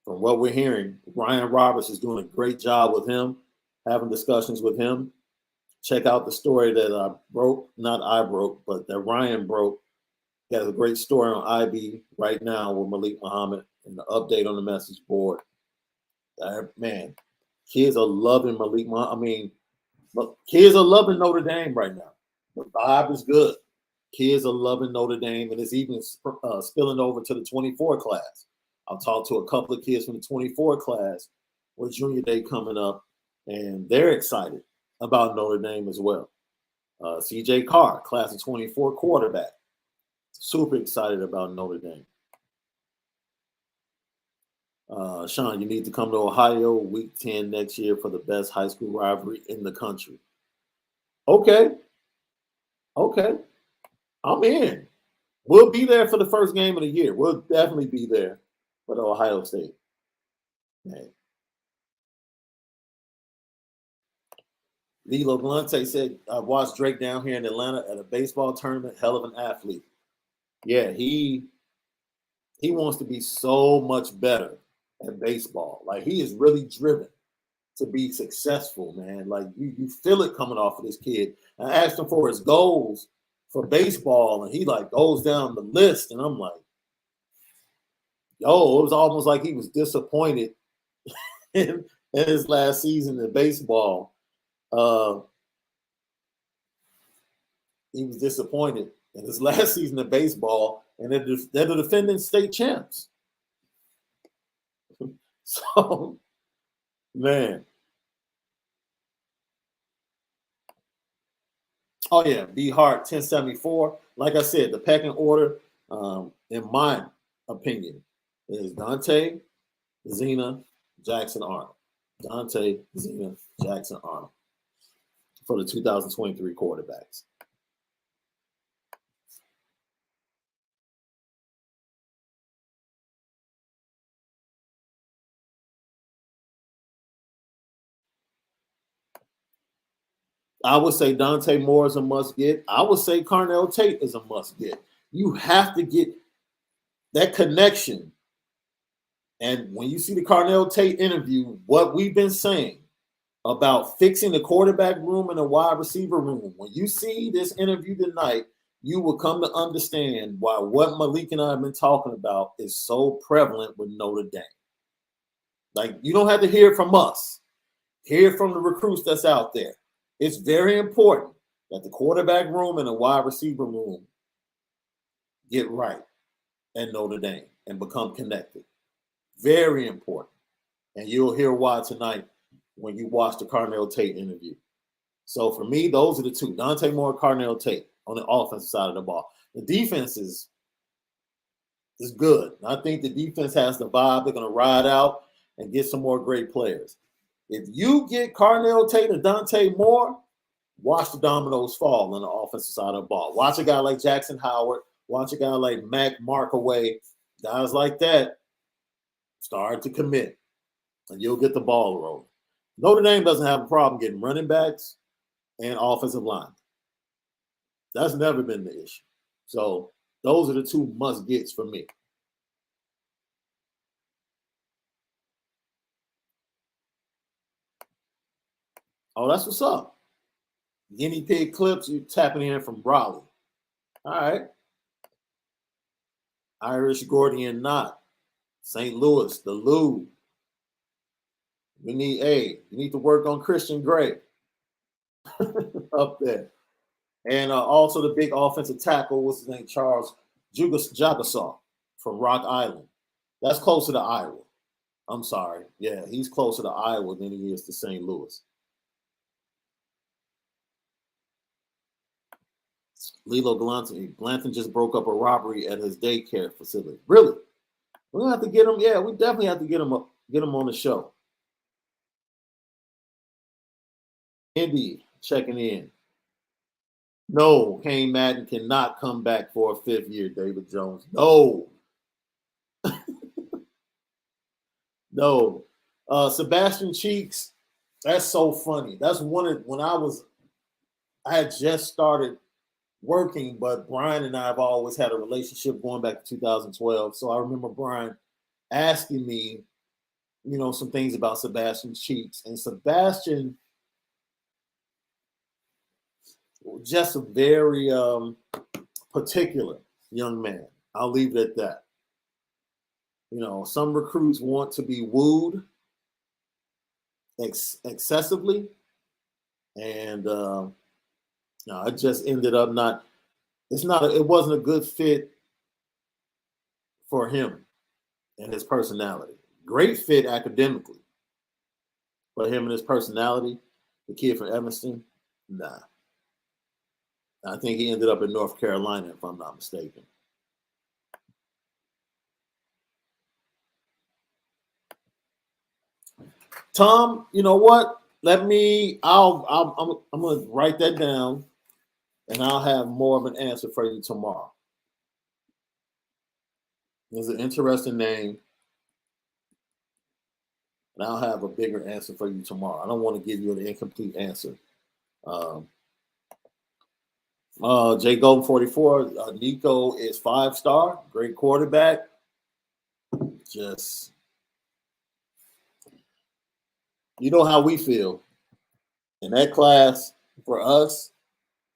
from what we're hearing, Ryan Roberts is doing a great job with him, having discussions with him. Check out the story that that Ryan broke. He has a great story on IB right now with Malik Muhammad and the update on the message board. Man, kids are loving Malik Muhammad. I mean, look, kids are loving Notre Dame right now. The vibe is good. Kids are loving Notre Dame, and it's even spilling over to the 24 class. I've talked to a couple of kids from the 24 class with Junior Day coming up, and they're excited about Notre Dame as well. CJ Carr, class of 24 quarterback, super excited about Notre Dame. Shaun, you need to come to Ohio week 10 next year for the best high school rivalry in the country. Okay. I'm in. We'll be there for the first game of the year. We'll definitely be there for the Ohio State. Man. Lilo Galante said, I watched Drake down here in Atlanta at a baseball tournament. Hell of an athlete. Yeah, he wants to be so much better at baseball. Like, he is really driven to be successful, man. Like, you feel it coming off of this kid. I asked him for his goals for baseball, and he like goes down the list, and I'm like, yo, it was almost like he was disappointed in his last season in baseball. He was disappointed in his last season of baseball, and they're the defending state champs. So, man. Oh, yeah, B Hart 1074. Like I said, the pecking order, in my opinion, is Dante, Zena, Jackson Arnold. Dante, Zena, Jackson Arnold for the 2023 quarterbacks. I would say Dante Moore is a must get. I would say Carnell Tate is a must get. You have to get that connection. And when you see the Carnell Tate interview, what we've been saying about fixing the quarterback room and the wide receiver room, when you see this interview tonight, you will come to understand why what Malik and I have been talking about is so prevalent with Notre Dame. Like, you don't have to hear it from us. Hear it from the recruits that's out there. It's very important that the quarterback room and the wide receiver room get right at Notre Dame and become connected. Very important. And you'll hear why tonight when you watch the Carnell Tate interview. So for me, those are the two, Dante Moore, Carnell Tate on the offensive side of the ball. The defense is good. I think the defense has the vibe. They're going to ride out and get some more great players. If you get Carnell Tate and Dante Moore, watch the dominoes fall on the offensive side of the ball. Watch a guy like Jackson Howard. Watch a guy like Mac Markaway. Guys like that start to commit, and you'll get the ball rolling. Notre Dame doesn't have a problem getting running backs and offensive line. That's never been the issue. So those are the two must-gets for me. Oh, that's what's up. Guinea pig clips, you tapping in from Raleigh. All right. Irish Gordian Knot. St. Louis, the Lou. You need to work on Christian Gray up there. And also the big offensive tackle, what's his name? Charles Jagasaw from Rock Island. That's closer to Iowa. I'm sorry. Yeah, he's closer to Iowa than he is to St. Louis. Lilo Glanton just broke up a robbery at his daycare facility. Really? We'll have to get him. Yeah, we definitely have to get him on the show. Indy checking in. No, Kane Madden cannot come back for a fifth year, David Jones. No. No. Sebastian Cheeks, that's so funny. That's when I had just started working, but Brian and I have always had a relationship going back to 2012. So I remember Brian asking me, some things about Sebastian Cheeks. And Sebastian, just a very particular young man. I'll leave it at that. Some recruits want to be wooed excessively. And it just ended up it wasn't a good fit for him and his personality. Great fit academically, but him and his personality, the kid from Evanston, nah. I think he ended up in North Carolina, if I'm not mistaken. Tom, you know what? I'm gonna write that down, and I'll have more of an answer for you tomorrow. It's an interesting name, and I'll have a bigger answer for you tomorrow. I don't want to give you an incomplete answer. Jay Golden 44, Nico is 5-star, great quarterback. Just, you know how we feel. In that class, for us,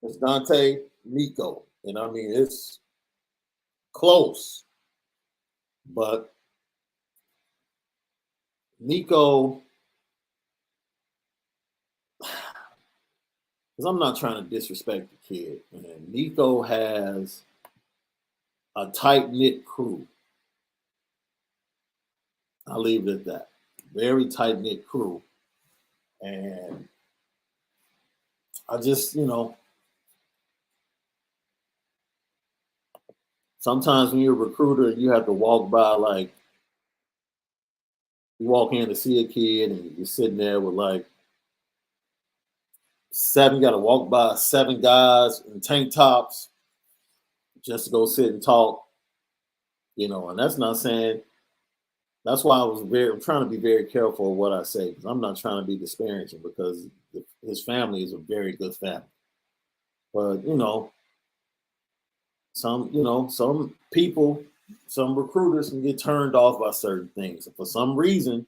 it's Dante, Nico. And I mean, it's close. But Nico, because I'm not trying to disrespect the kid, man. Nico has a tight-knit crew. I'll leave it at that. Very tight-knit crew. And I just, sometimes when you're a recruiter, you have to walk by, like, you walk in to see a kid and you're sitting there with, like, you got to walk by 7 guys in tank tops just to go sit and talk, and that's not saying, that's why I'm trying to be very careful of what I say, because I'm not trying to be disparaging, because his family is a very good family. But, some people, some recruiters can get turned off by certain things. And for some reason,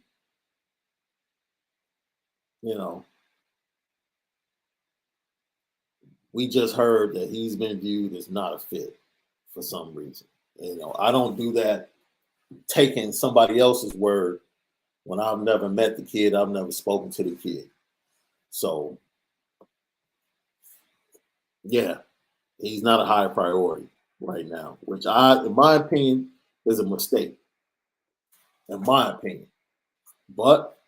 we just heard that he's been viewed as not a fit for some reason. I don't do that taking somebody else's word when I've never met the kid, I've never spoken to the kid. So Yeah, he's not a high priority right now, which in my opinion, is a mistake. In my opinion. But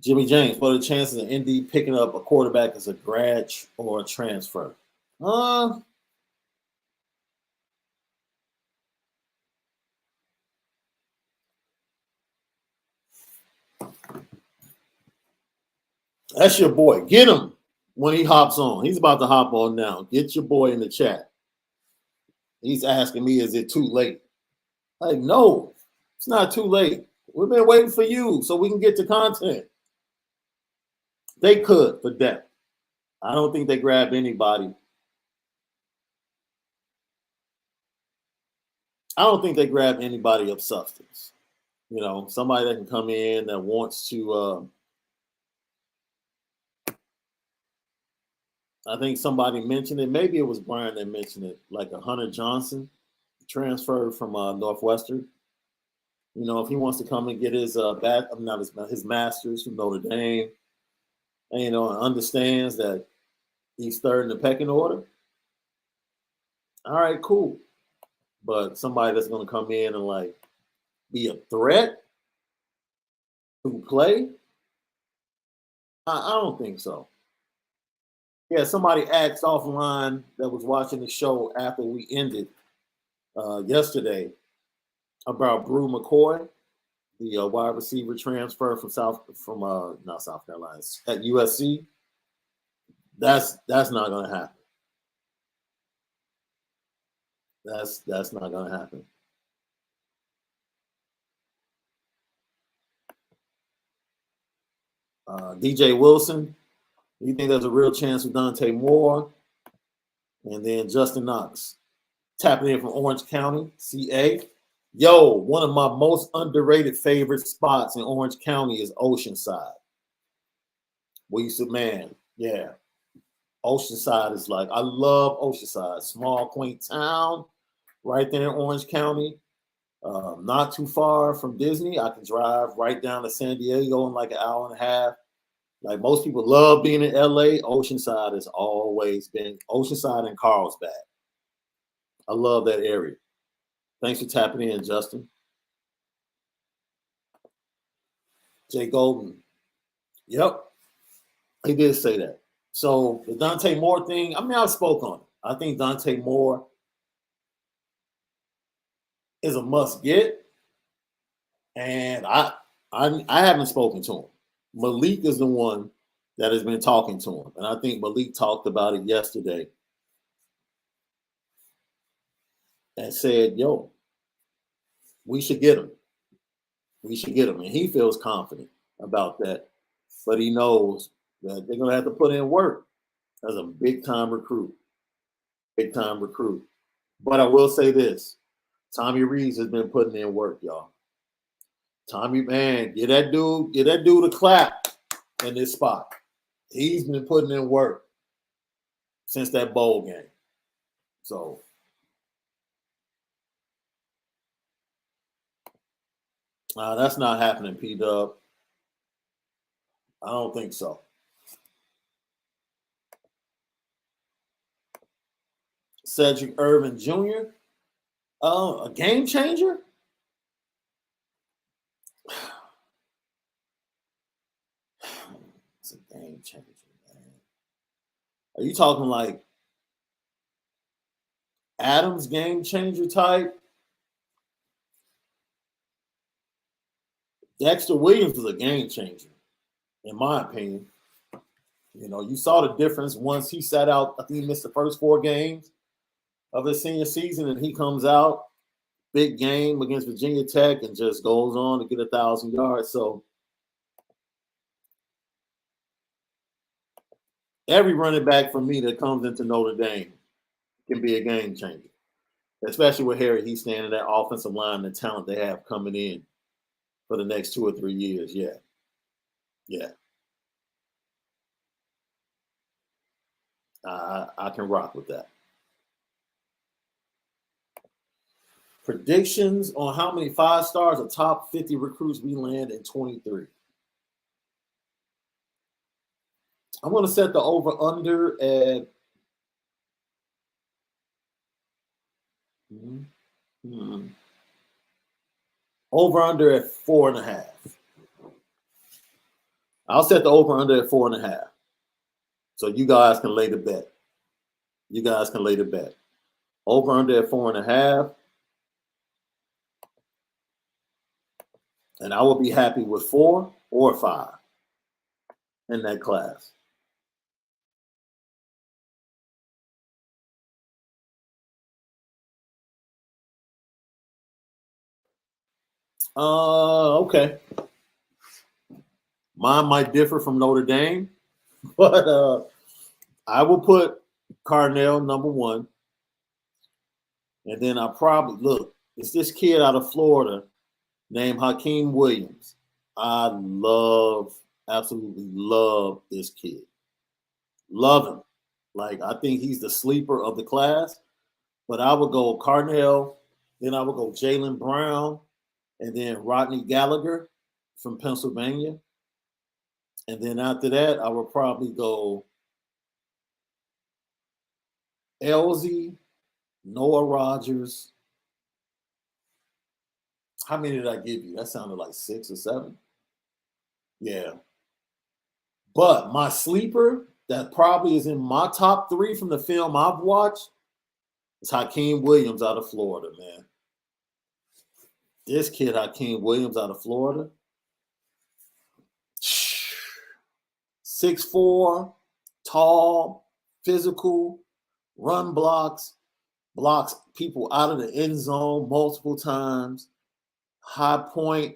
Jimmy James, what are the chances of Indy picking up a quarterback as a grad or a transfer? That's your boy. Get him when he hops on. He's about to hop on now. Get your boy in the chat. He's asking me, is it too late? Like, no, it's not too late. We've been waiting for you so we can get to content. They could for depth. I don't think they grabbed anybody. I don't think they grabbed anybody of substance. You know, somebody that can come in that wants to. I think somebody mentioned it. Maybe it was Brian that mentioned it, like a Hunter Johnson transferred from Northwestern. You know, if he wants to come and get his his master's from Notre Dame, and you know, understands that he's third in the pecking order. All right, cool. But somebody that's going to come in and like be a threat to play, I don't think so. Yeah, somebody asked offline that was watching the show after we ended yesterday about Brew McCoy, the wide receiver transfer from not South Carolina at USC. That's not going to happen. That's not going to happen. DJ Wilson, you think there's a real chance with Dante Moore? And then Justin Knox tapping in from Orange County, CA. Yo, one of my most underrated favorite spots in Orange County is Oceanside. Yeah. Oceanside is like, I love Oceanside. Small, quaint town right there in Orange County. Not too far from Disney. I can drive right down to San Diego in like an hour and a half. Like most people love being in LA. Oceanside has always been Oceanside and Carlsbad. I love that area. Thanks for tapping in, Justin. Jay Golden. Yep. He did say that. So the Dante Moore thing, I mean, I spoke on it. I think Dante Moore is a must get. And I haven't spoken to him. Malik is the one that has been talking to him. And I think Malik talked about it yesterday and said, yo, we should get him. We should get him. And he feels confident about that. But he knows that they're going to have to put in work as a big-time recruit. Big-time recruit. But I will say this. Tommy Reeves has been putting in work, y'all. Tommy, man, get that dude a clap in this spot. He's been putting in work since that bowl game. So that's not happening, P-Dub. I don't think so. Cedric Irvin Jr., a game changer? It's a game changer, man. Are you talking like Adams game changer type? Dexter Williams was a game changer, in my opinion. You know, you saw the difference once he sat out. I think he missed the first 4 games of his senior season, and he comes out, big game against Virginia Tech, and just goes on to get 1,000 yards. So every running back for me that comes into Notre Dame can be a game changer, especially with Harry Hiestand and that offensive line, the talent they have coming in for the next 2 or 3 years. Yeah. I can rock with that. Predictions on how many 5 stars or top 50 recruits we land in 23. I'm going to set the over-under at over-under at 4.5. I'll set the over-under at 4.5. So you guys can lay the bet. You guys can lay the bet. Over-under at 4.5. And I will be happy with 4 or 5 in that class. Okay. Mine might differ from Notre Dame, but I will put Carnell number 1. And then I probably look, it's this kid out of Florida named Hakeem Williams. I absolutely love this kid. Love him. Like, I think he's the sleeper of the class. But I would go Carnell, then I would go Jaylen Brown, and then Rodney Gallagher from Pennsylvania. And then after that, I would probably go Elsie, Noah Rogers. How many did I give you? That sounded like 6 or 7. Yeah. But my sleeper that probably is in my top 3 from the film I've watched is Hakeem Williams out of Florida, man. This kid, Hakeem Williams out of Florida, 6'4", tall, physical, run blocks people out of the end zone multiple times, high points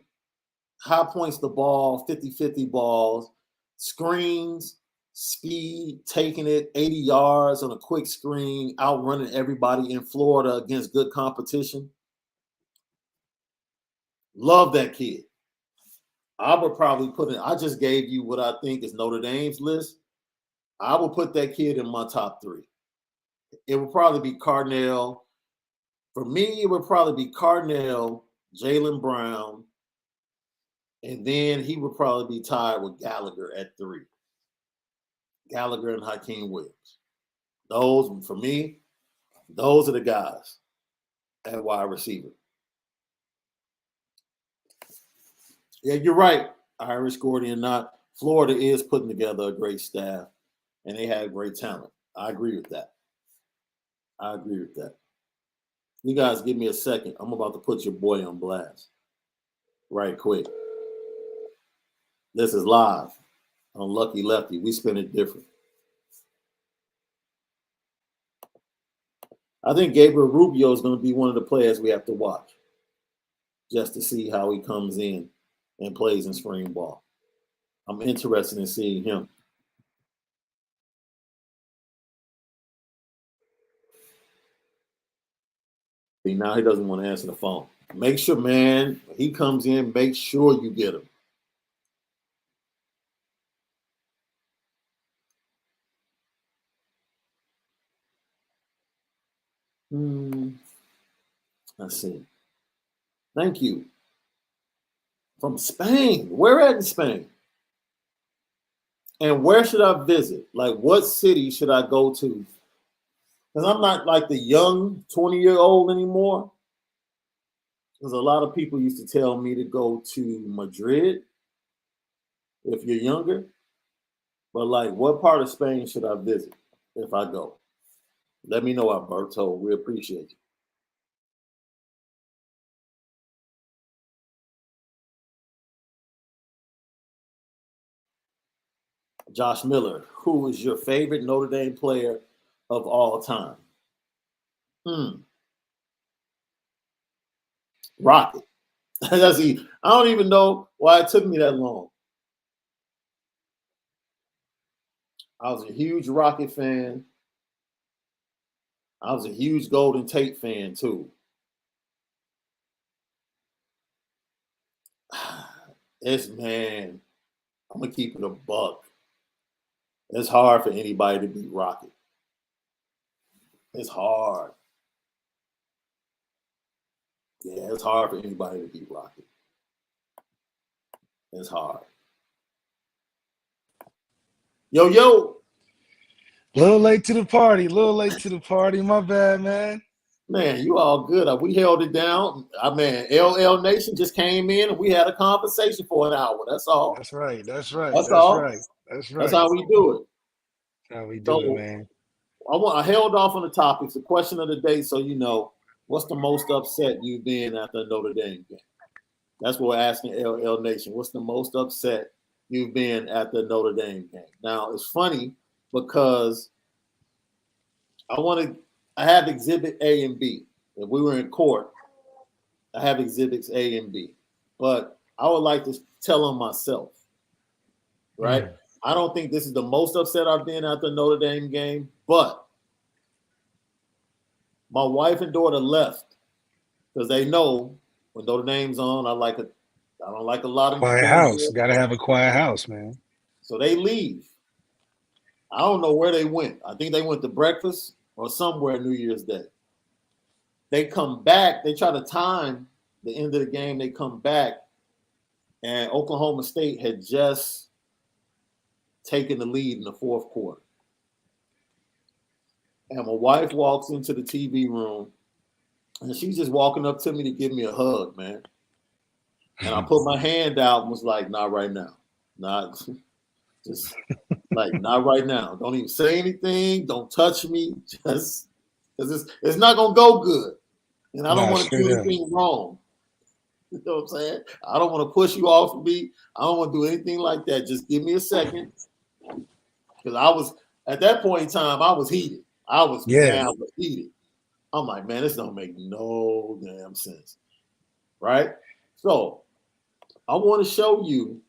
the ball, 50-50 balls, screens, speed, taking it 80 yards on a quick screen, outrunning everybody in Florida against good competition. Love that kid. I would probably I just gave you what I think is Notre Dame's list. I would put that kid in my top 3. It would probably be Carnell. For me, it would probably be Carnell, Jaylen Brown, and then he would probably be tied with Gallagher at 3. Gallagher and Hakeem Williams. Those, for me, those are the guys at wide receiver. Yeah, you're right, Irish Gordy, not. Florida is putting together a great staff, and they have great talent. I agree with that. You guys give me a second. I'm about to put your boy on blast right quick. This is live on Lucky Lefty. We spin it different. I think Gabriel Rubio is going to be one of the players we have to watch just to see how he comes in and plays in spring ball. I'm interested in seeing him. See, now he doesn't want to answer the phone. Make sure, man, he comes in, make sure you get him. Let's see. Thank you. From Spain. Where at in Spain? And where should I visit? Like, what city should I go to? Because I'm not like the young 20-year-old anymore. Because a lot of people used to tell me to go to Madrid if you're younger. But, like, what part of Spain should I visit if I go? Let me know, Alberto. We appreciate you. Josh Miller, who is your favorite Notre Dame player of all time? Rocket. I don't even know why it took me that long. I was a huge Rocket fan. I was a huge Golden Tate fan, too. Man, I'm going to keep it a buck. It's hard for anybody to beat Rocket. It's hard. Yeah, it's hard for anybody to beat Rocket. It's hard. Yo. Little late to the party. My bad, man. Man, you all good. We held it down. LL Nation just came in and we had a conversation for an hour. That's all. That's right. That's how we do it. That's how we do it, man. I held off on the topics. The question of the day, so you know, what's the most upset you've been at the Notre Dame game? That's what we're asking LL Nation. What's the most upset you've been at the Notre Dame game? Now, it's funny because I have exhibit A and B. If we were in court, I have exhibits A and B. But I would like to tell them myself, right? I don't think this is the most upset I've been at the Notre Dame game, but my wife and daughter left because they know when Notre Dame's on, I don't like a lot of quiet house. Got to have a quiet house, man. So they leave. I don't know where they went. I think they went to breakfast or somewhere New Year's Day. They come back. They try to time the end of the game. They come back, and Oklahoma State had just taken the lead in the fourth quarter. And my wife walks into the TV room, and she's just walking up to me to give me a hug, man. And I put my hand out and was like, not right now. Not right now. Don't even say anything. Don't touch me. Just because it's not gonna go good. And I don't want to do anything wrong. You know what I'm saying? I don't want to push you off of me. I don't want to do anything like that. Just give me a second. Because I was at that point in time, I was heated. I was heated. I'm like, man, this don't make no damn sense. Right? So I want to show you.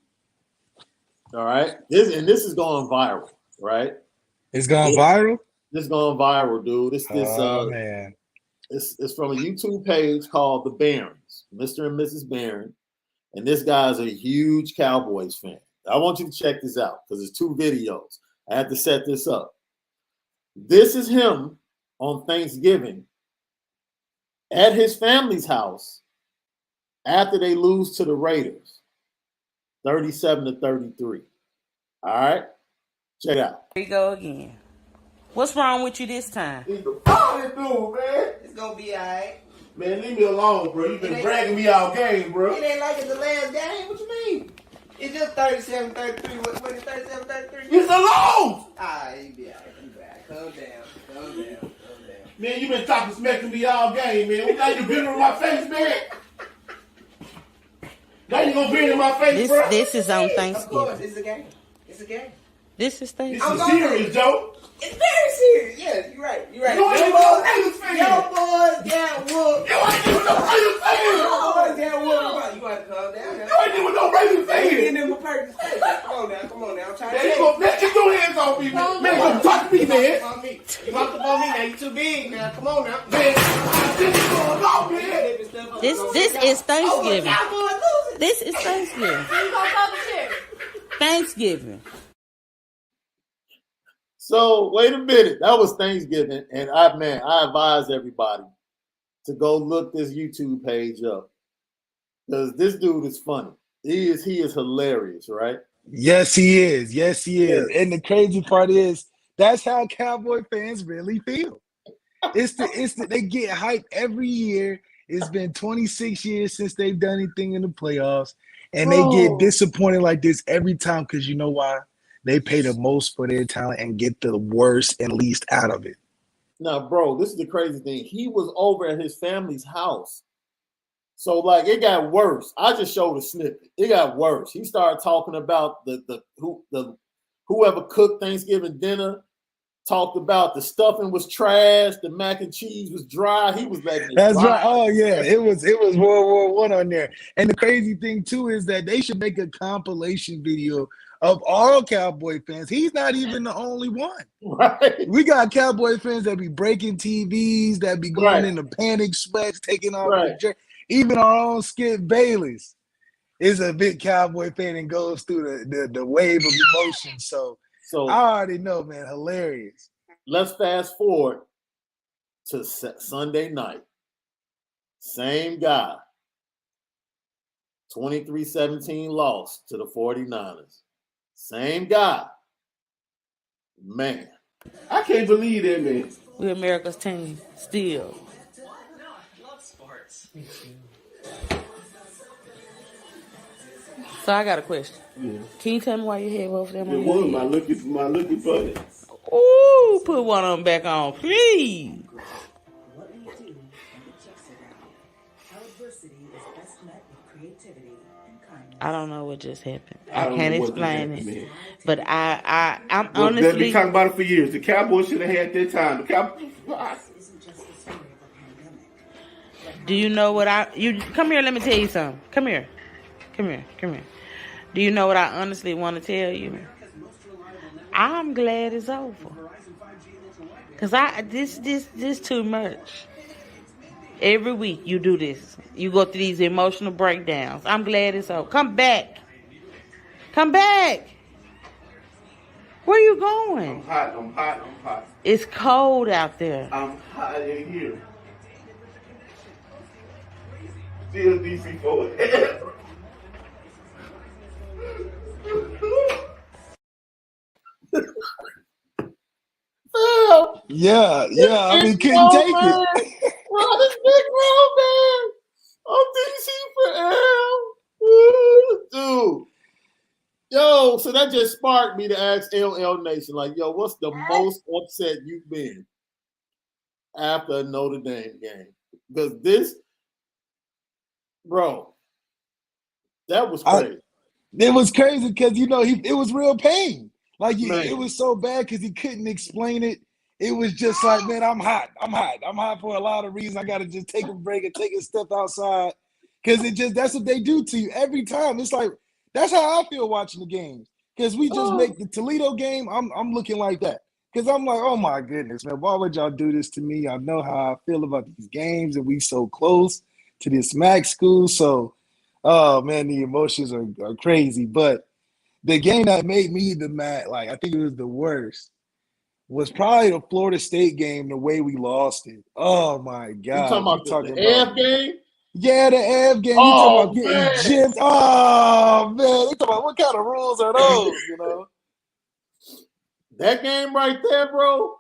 All right. This is going viral, right? It's going viral? This going viral, dude. Man. It's from a YouTube page called The Barons, Mr. and Mrs. Barron. And this guy's a huge Cowboys fan. I want you to check this out because there's two videos. I had to set this up. This is him on Thanksgiving at his family's house after they lose to the Raiders, 37-33. All right? Check it out. Here you go again. What's wrong with you this time? He's the funniest dude, man. It's gonna be alright. Man, leave me alone, bro. You've been dragging me all game, bro. It ain't like it's the last game. What you mean? It's just 37-33. What is 37-33? It's a loss! You be alright. Calm down. Man, you been talking smack to me all game, man. Now you been in my face, man. Now you gonna be in my face, bro. This is on Thanksgiving. Of course, it's a game. This is Thanksgiving. This is serious, Joe. It's very serious. Yeah, you're right. You ain't even no Raiders fan. Your boys got whooped. You ain't even no Raiders fan. Your boys got whooped. You got to calm down. You ain't even no Raiders fan. Getting them a purchase. Come on now. I'm trying to Man, you gonna get your hands off me, man. Man, don't touch me, man. You walked up on me. Now you too big. Now come on now. Man, this is going on, man. This is Thanksgiving. This is Thanksgiving. Thanksgiving. So wait a minute. That was Thanksgiving, and I advise everybody to go look this YouTube page up because this dude is funny. He is hilarious, right? Yes, he is. And the crazy part is that's how Cowboy fans really feel. They get hyped every year. It's been 26 years since they've done anything in the playoffs, and they get disappointed like this every time because you know why? They pay the most for their talent and get the worst and least out of it. Now, bro, this is the crazy thing. He was over at his family's house. So, like, it got worse. I just showed a snippet. It got worse. He started talking about whoever cooked Thanksgiving dinner, talked about the stuffing was trash, the mac and cheese was dry. He was letting it That's dry. right. Oh, yeah. It was World War I on there. And the crazy thing, too, is that they should make a compilation video of all Cowboy fans. He's not even the only one. Right. We got Cowboy fans that be breaking TVs, that be going into panic sweats, taking off the jersey. Even our own Skip Bayless is a big Cowboy fan and goes through the wave of emotion. So I already know, man, hilarious. Let's fast forward to Sunday night. Same guy. 23-17 loss to the 49ers. Same guy. Man. I can't believe that, man. We're America's team still. So I got a question. Yeah. Can you tell me why you have both of them It on was your head? my looking for it. Ooh, put one of them back on, please. What we do when we chase it out. How adversity is best met with creativity and kindness. I don't know what just happened. I don't can't know what explain just happened, it. man. But I'm Well, they've been honestly. talking about it for years. The Cowboys should have had their time. The Cowboys. Isn't just the story of a pandemic. Do you know what you come here? Let me tell you something. Come here. Do you know what I honestly want to tell you? I'm glad it's over. Cause this too much. Every week you do this. You go through these emotional breakdowns. I'm glad it's over. Come back. Where you going? I'm hot. It's cold out there. I'm hot in here. Still DC forward. Yeah. I mean, couldn't take it. Bro, this big bro, man. I'm DC for L. Dude. Yo, so that just sparked me to ask LL Nation, like, yo, what's the most upset you've been after a Notre Dame game? Because this, bro, that was crazy. It was crazy because, it was real pain. Like, Man. it was so bad because he couldn't explain it. It was just like, man, I'm hot. I'm hot for a lot of reasons. I got to just take a break and take a step outside because that's what they do to you every time. It's like, that's how I feel watching the games because we just make the Toledo game. I'm looking like that because I'm like, oh, my goodness, man, why would y'all do this to me? I know how I feel about these games and we so close to this MAC school. So, oh, man, the emotions are crazy. But the game that made me the mad, like I think it was the worst, was probably the Florida State game, the way we lost it. Oh, my God. You talking about the AF game? Yeah, the AF game. You talking about getting gypped. Oh, man. You talking about what kind of rules are those, That game right there, bro,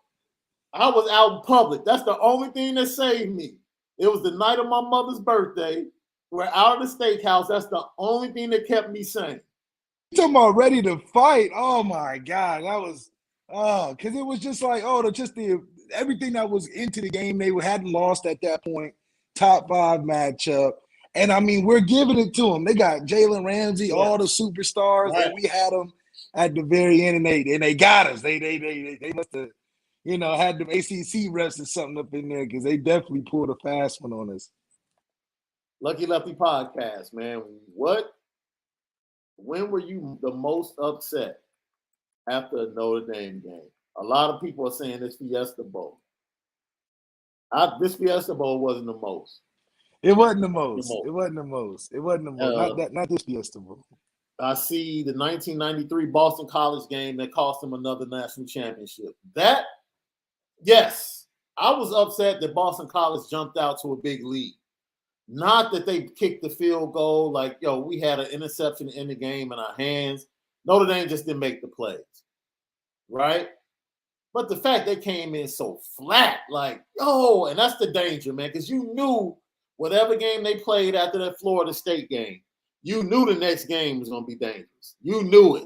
I was out in public. That's the only thing that saved me. It was the night of my mother's birthday. We're out of the steakhouse. That's the only thing that kept me sane. You talking about ready to fight? Oh, my God. That was because it was just like, everything that was into the game. They hadn't lost at that point. Top 5 matchup. And, I mean, we're giving it to them. They got Jalen Ramsey, all the superstars, and we had them at the very end, and they got us. They must have, had them ACC refs or something up in there because they definitely pulled a fast one on us. Lucky Lefty podcast, man. When were you the most upset after a Notre Dame game? A lot of people are saying this Fiesta Bowl. This Fiesta Bowl wasn't the most. It wasn't the most. Not this Fiesta Bowl. I see the 1993 Boston College game that cost them another national championship. Yes, I was upset that Boston College jumped out to a big lead. Not that they kicked the field goal, like, we had an interception in the game in our hands. Notre Dame just didn't make the plays, right? But the fact they came in so flat, like, and that's the danger, man, because you knew whatever game they played after that Florida State game, you knew the next game was going to be dangerous. You knew it.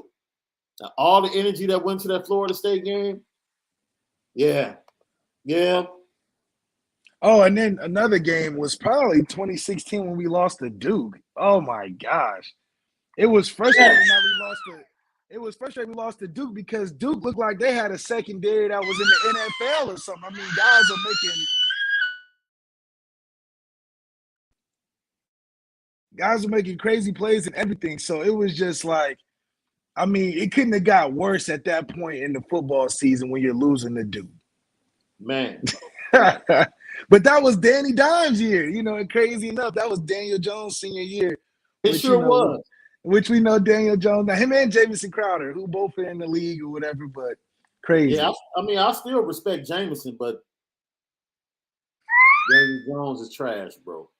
Now, all the energy that went to that Florida State game, yeah. Oh, and then another game was probably 2016 when we lost to Duke. Oh, my gosh. It was frustrating that we lost to It was frustrating we lost to Duke because Duke looked like they had a secondary that was in the NFL or something. I mean, guys are making crazy plays and everything. So it was just like, I mean, it couldn't have got worse at that point in the football season when you're losing to Duke. Man. But that was Danny Dimes' year, and crazy enough, that was Daniel Jones' senior year. It sure was. Which we know Daniel Jones, now him and Jamison Crowder, who both are in the league or whatever, but crazy. Yeah, I still respect Jamison, but Daniel Jones is trash, bro.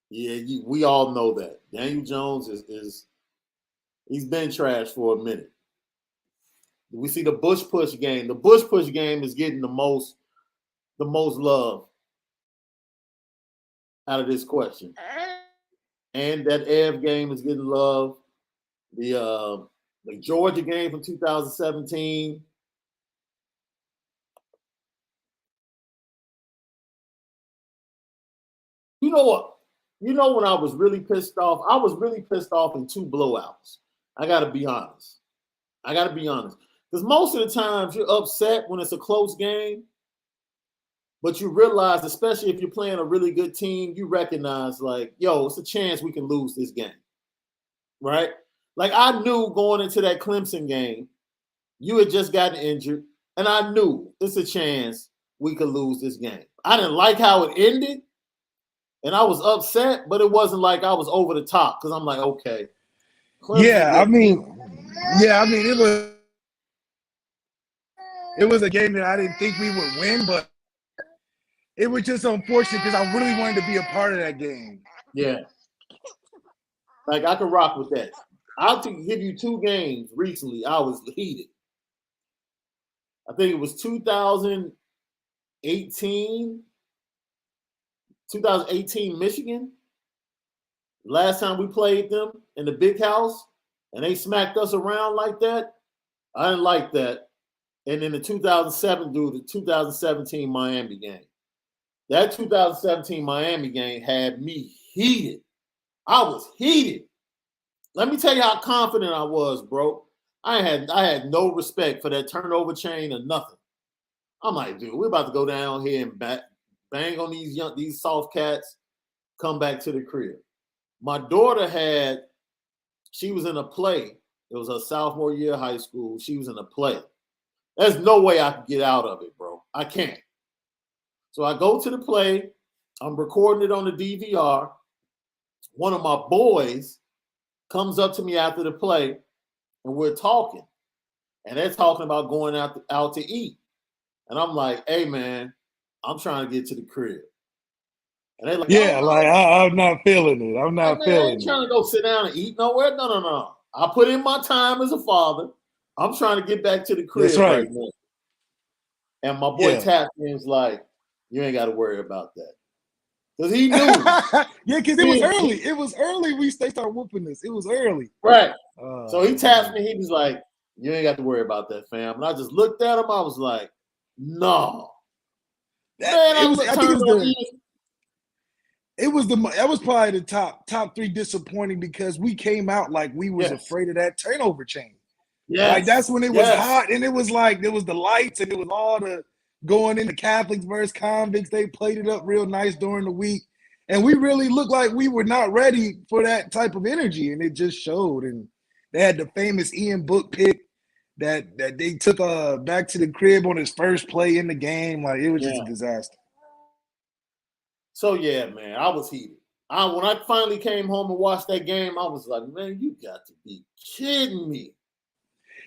Yeah, we all know that. Daniel Jones is he's been trash for a minute. We see the Bush push game. The Bush push game is getting the most love out of this question. And that Ev game is getting love. The Georgia game from 2017. You know what? You know when I was really pissed off? I was really pissed off in 2 blowouts. I got to be honest. Because most of the times you're upset when it's a close game, but you realize, especially if you're playing a really good team, you recognize like, yo, it's a chance we can lose this game, right? Like I knew going into that Clemson game, you had just gotten injured, and I knew it's a chance we could lose this game. I didn't like how it ended, and I was upset, but it wasn't like I was over the top because I'm like, okay. Yeah, I mean, it was a game that I didn't think we would win, but it was just unfortunate because I really wanted to be a part of that game. Yeah. Like I could rock with that. I'll give you 2 games recently. I was heated. I think it was 2018 Michigan. Last time we played them in the big house and they smacked us around like that. I didn't like that. And then the 2017 Miami game. That 2017 Miami game had me heated. I was heated. Let me tell you how confident I was, bro. I had no respect for that turnover chain or nothing. I'm like, dude, we're about to go down here and bang on these soft cats, come back to the crib. My daughter she was in a play. It was her sophomore year of high school. She was in a play. There's no way I could get out of it, bro. I can't. So I go to the play. I'm recording it on the DVR. One of my boys comes up to me after the play, and we're talking. And they're talking about going out to eat. And I'm like, hey, man, I'm trying to get to the crib. And they're like, yeah, I'm not feeling it. I'm not feeling it. I ain't trying to go sit down and eat nowhere. No. I put in my time as a father. I'm trying to get back to the crib. That's right now. And my boy tapped me and was like, you ain't got to worry about that. Because he knew. Yeah, because it was early. It was early they started whooping this. It was early. Right. So he tapped me. He was like, you ain't got to worry about that, fam. And I just looked at him. I was like, no. That was probably the top 3 disappointing because we came out like we was afraid of that turnover chain. Yeah, like that's when it was hot, and it was like there was the lights, and it was all the going into Catholics versus convicts. They played it up real nice during the week, and we really looked like we were not ready for that type of energy, and it just showed. And they had the famous Ian Book pick that they took back to the crib on his first play in the game. Like it was just a disaster. So yeah, man, I was heated. When I finally came home and watched that game, I was like, man, you got to be kidding me.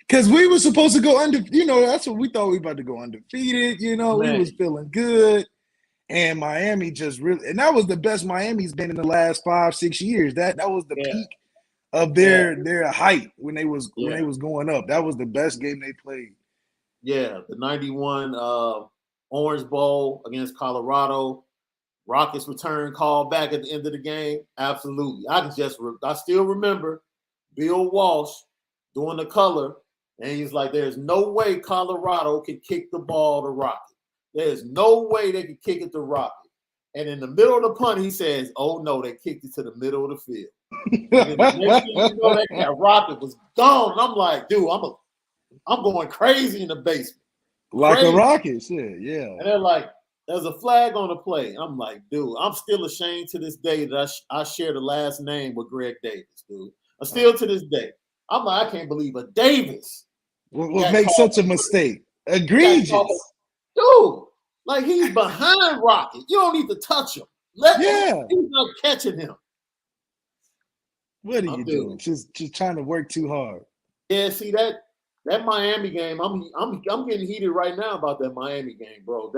Because we were supposed to go undefeated. That's what we thought we were about to go undefeated. We was feeling good. And Miami just really – and that was the best Miami's been in the last 5-6 years. That was the peak of their height when they was going up. That was the best game they played. Yeah, the 91 Orange Bowl against Colorado. Rockets return call back at the end of the game. Absolutely. I still remember Bill Walsh doing the color. And he's like, there's no way Colorado can kick the ball to Rocket. There's no way they can kick it to Rocket. And in the middle of the punt, he says, oh, no, they kicked it to the middle of the field. And the next thing you know, that Rocket was gone. And I'm like, dude, I'm going crazy in the basement. Like a rocket, yeah. And they're like, there's a flag on the play. I'm like, dude, I'm still ashamed to this day that I share the last name with Greg Davis, dude. Still to this day. I'm like, I can't believe a Davis will make such a mistake. Egregious. Dude, like he's behind Rocket. You don't need to touch him. He's not catching him. What are you doing? Just trying to work too hard. Yeah, see that Miami game, I'm getting heated right now about that Miami game, bro.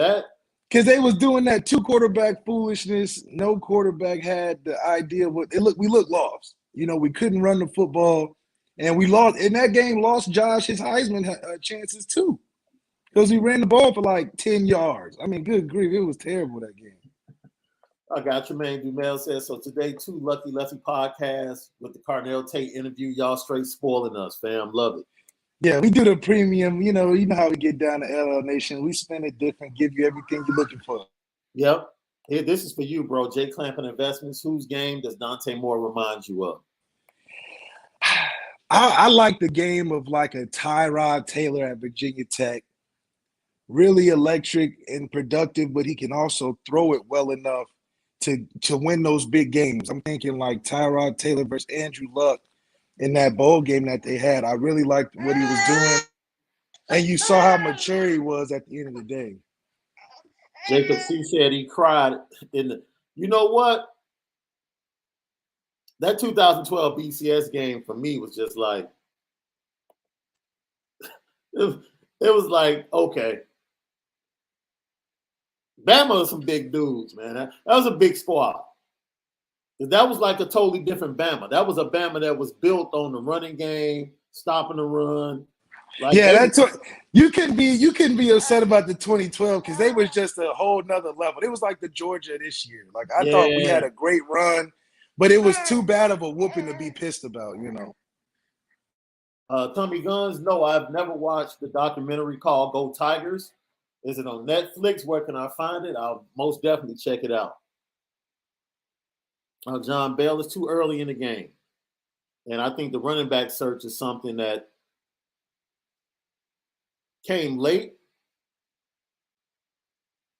Because they was doing that 2 quarterback foolishness. No quarterback had the idea we looked lost. We couldn't run the football. And we lost in that game. Lost Josh his Heisman chances too, because he ran the ball for like 10 yards. I mean, good grief, it was terrible that game. I got your man Dumel says so. Today, 2 Lucky Lefty podcasts with the Carnell Tate interview. Y'all straight spoiling us, fam. Love it. Yeah, we do the premium. You know how we get down to LL Nation. We spend it different, give you everything you're looking for. Yep. Here, this is for you, bro. Jay Clampin Investments. Whose game does Dante Moore remind you of? I like the game of like a Tyrod Taylor at Virginia Tech. Really electric and productive, but he can also throw it well enough to win those big games. I'm thinking like Tyrod Taylor versus Andrew Luck in that bowl game that they had. I really liked what he was doing. And you saw how mature he was at the end of the day. Jacob C. said he cried in the – you know what? That 2012 BCS game for me was just like – it was like, okay. Bama was some big dudes, man. That was a big squad. That was like a totally different Bama. That was a Bama that was built on the running game, stopping the run. Like that's what you can be upset about the 2012 because they was just a whole nother level. It was like the Georgia this year. Like I thought we had a great run, but it was too bad of a whooping to be pissed about, Tommy Guns, no, I've never watched the documentary called Go Tigers. Is it on Netflix? Where can I find it? I'll most definitely check it out. John Bell, is too early in the game. And I think the running back search is something that came late.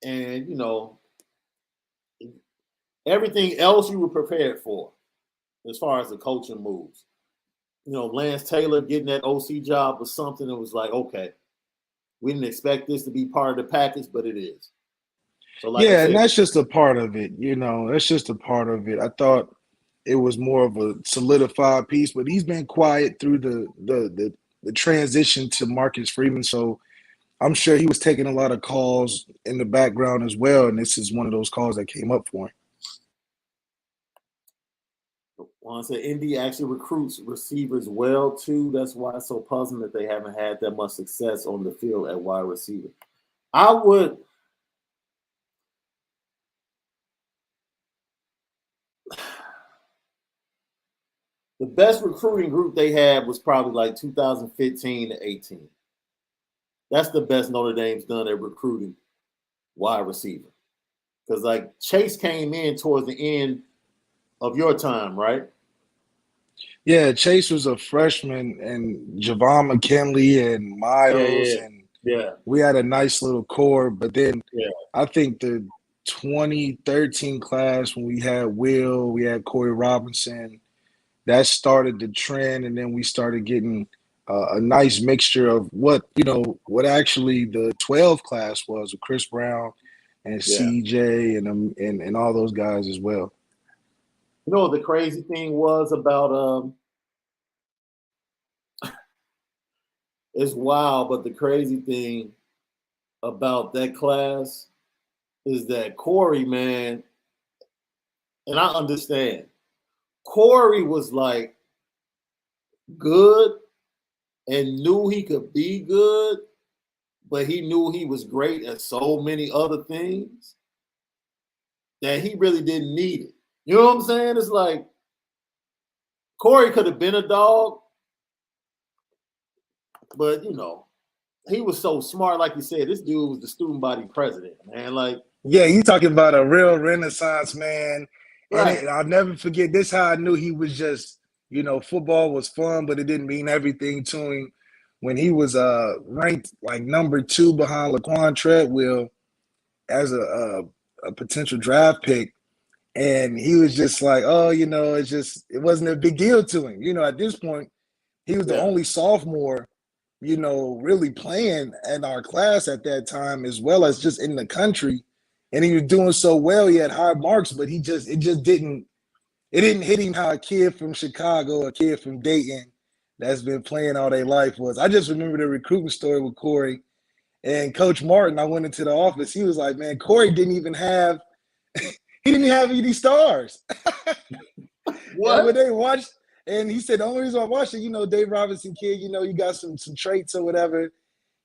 And, everything else you were prepared for as far as the coaching moves. Lance Taylor getting that OC job was something that was like, okay, we didn't expect this to be part of the package, but it is. So and that's just a part of it. That's just a part of it. I thought it was more of a solidified piece, but he's been quiet through the transition to Marcus Freeman. So I'm sure he was taking a lot of calls in the background as well, and this is one of those calls that came up for him. Juan said Indy actually recruits receivers well, too. That's why it's so puzzling that they haven't had that much success on the field at wide receiver. The best recruiting group they had was probably like 2015 to 18. That's the best Notre Dame's done at recruiting wide receiver. Because, like, Chase came in towards the end of your time, right? Yeah, Chase was a freshman, and Javon McKinley and Miles, and we had a nice little core. But then I think the 2013 class, when we had Will, we had Corey Robinson, that started the trend, and then we started getting a nice mixture of what actually the 12 class was with Chris Brown and CJ and all those guys as well. You know what the crazy thing was about it's wild, but the crazy thing about that class is that Corey, man, and I understand, Corey was like good and knew he could be good, but he knew he was great at so many other things that he really didn't need it. You know what I'm saying? It's like Corey could have been a dog, but he was so smart. Like you said, this dude was the student body president, man. Like, you talking about a real Renaissance man. Right. And I'll never forget this. How I knew he was just, football was fun, but it didn't mean everything to him. When he was ranked like number 2 behind Laquan Treadwell as a potential draft pick. And he was just like, it wasn't a big deal to him. At this point, he was the only sophomore, really playing in our class at that time, as well as just in the country. And he was doing so well. He had high marks, but it didn't hit him how a kid from Chicago, a kid from Dayton that's been playing all their life was. I just remember the recruitment story with Corey and Coach Martin. I went into the office. He was like, man, Corey didn't even have – he didn't have any stars. What? When they watched And he said the only reason I watched it, Dave Robinson kid, you got some traits or whatever.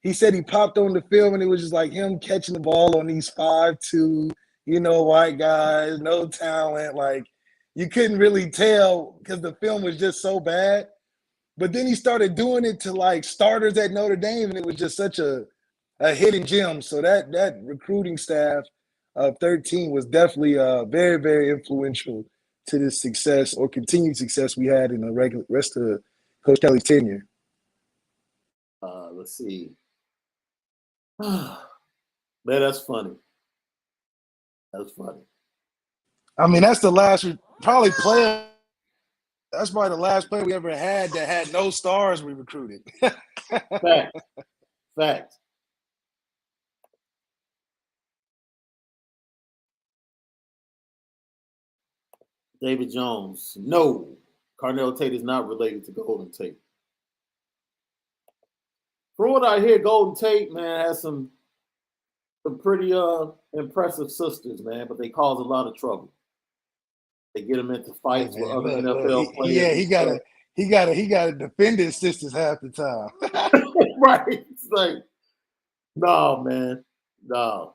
He said he popped on the film and it was just like him catching the ball on these 5'2", white guys, no talent. Like you couldn't really tell because the film was just so bad. But then he started doing it to like starters at Notre Dame, and it was just such a hidden gem. So that recruiting staff of 13 was definitely very, very influential to this success or continued success we had in the rest of Coach Kelly's tenure. Let's see. Man, that's funny. That's funny. I mean, that's the last probably player. That's probably the last player we ever had that had no stars we recruited. Fact. David Jones. No. Carnell Tate is not related to Golden Tate. From what I hear, Golden Tate, man, has some pretty impressive sisters, man, but they cause a lot of trouble. They get him into fights with other NFL players. Yeah, he gotta defend his sisters half the time. Right. It's like, no, man. No.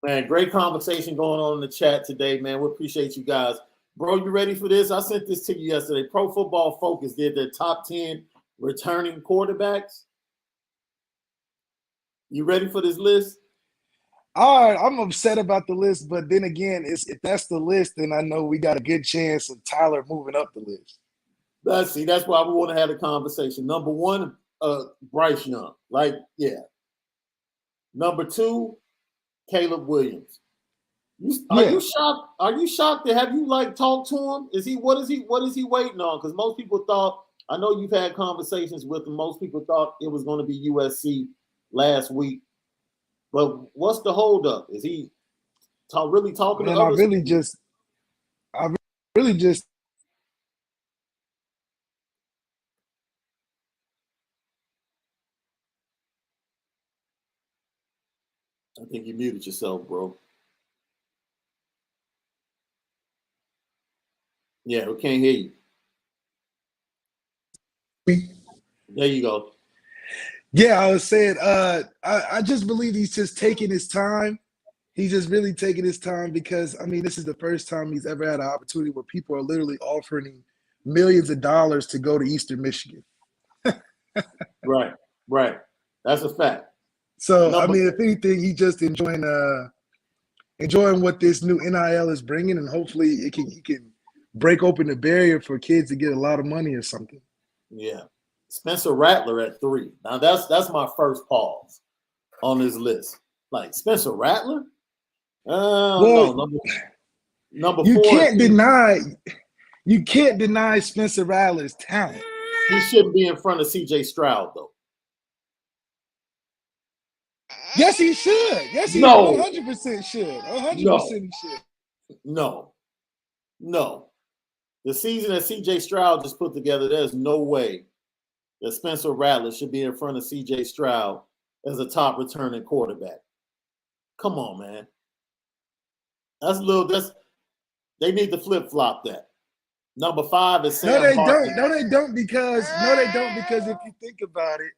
Man, great conversation going on in the chat today, man. We appreciate you guys. Bro, you ready for this? I sent this to you yesterday. Pro Football Focus did their top 10 returning quarterbacks. You ready for this list? All right, I'm upset about the list, but then again, if that's the list, then I know we got a good chance of Tyler moving up the list. That's why we want to have a conversation. Number 1, Bryce Young. Like, yeah. Number 2, Caleb Williams. Are you shocked? Are you shocked that have you talked to him? What is he waiting on? Because most people thought, I know you've had conversations with him. Most people thought it was going to be USC last week. But what's the holdup? Is he really talking to others? I really just I think you muted yourself, bro. Yeah, we can't hear you. There you go. Yeah, I was saying, I just believe he's just taking his time. He's just really taking his time because, I mean, this is the first time he's ever had an opportunity where people are literally offering him millions of dollars to go to Eastern Michigan. Right. That's a fact. So, I mean, if anything, he's just enjoying what this new NIL is bringing, and hopefully he can break open the barrier for kids to get a lot of money or something. Yeah. Spencer Rattler at 3. Now that's my first pause on this list. Like Spencer Rattler? No. Number 4. You can't deny Spencer Rattler's talent. He shouldn't be in front of CJ Stroud, though. Yes, he should. Yes, he 100% should. 100% he should. No. The season that CJ Stroud just put together, there's no way that Spencer Rattler should be in front of CJ Stroud as a top returning quarterback. Come on, man. They need to flip-flop that. Number 5 is Sam Hartman. No, they don't because if you think about it,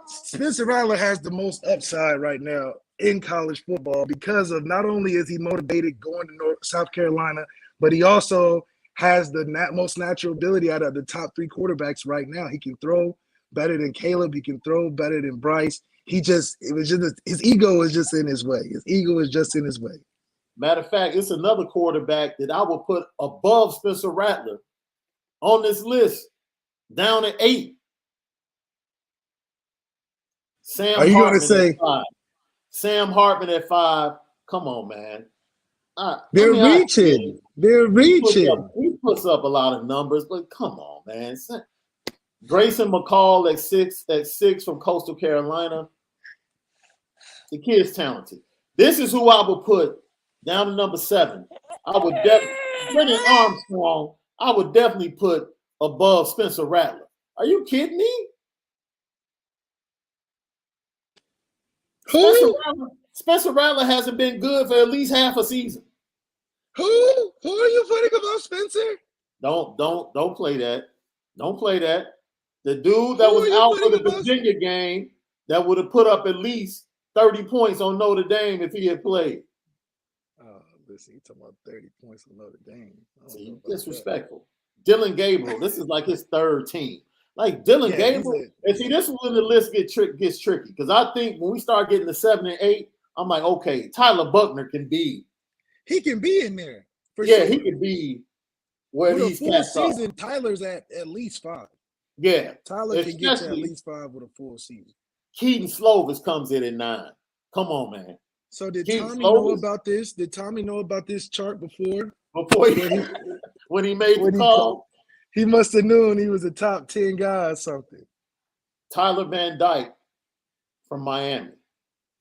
Spencer Rattler has the most upside right now in college football because of not only is he motivated going to South Carolina, but he also has the most natural ability out of the top 3 quarterbacks right now. He can throw better than Caleb. He can throw better than Bryce. His ego is just in his way. His ego is just in his way. Matter of fact, it's another quarterback that I will put above Spencer Rattler on this list, down at 8. Are you going to say Sam Hartman at 5? Come on, man. They're reaching. He puts up a lot of numbers, but come on, man. Grayson McCall at 6 from Coastal Carolina. The kid's talented. This is who I would put down to number 7. I would definitely Brennan Armstrong. I would definitely put above Spencer Rattler. Are you kidding me? Spencer Rattler hasn't been good for at least half a season. Who are you putting above Spencer? Don't play that. Don't play that. The dude that Who was are you out for the putting above- Virginia game that would have put up at least 30 points on Notre Dame if he had played. Oh, listen, you talking about 30 points on Notre Dame. See, disrespectful. Dylan Gabriel, this is like his third team. Like Dylan Gabriel, and see, this is when the list gets tricky. Because I think when we start getting to 7 and 8, I'm like, okay, Tyler Buchner can be. He can be in there. For sure. He could be where with these a full cats are. season, Tyler's at least 5. Yeah. Tyler can get to at least 5 with a full season. Keaton Slovis comes in at 9. Come on, man. So did Keaton Tommy Slovis? know about this? Did Tommy know about this chart before? When he made the call? He must have known he was a top 10 guy or something. Tyler Van Dyke from Miami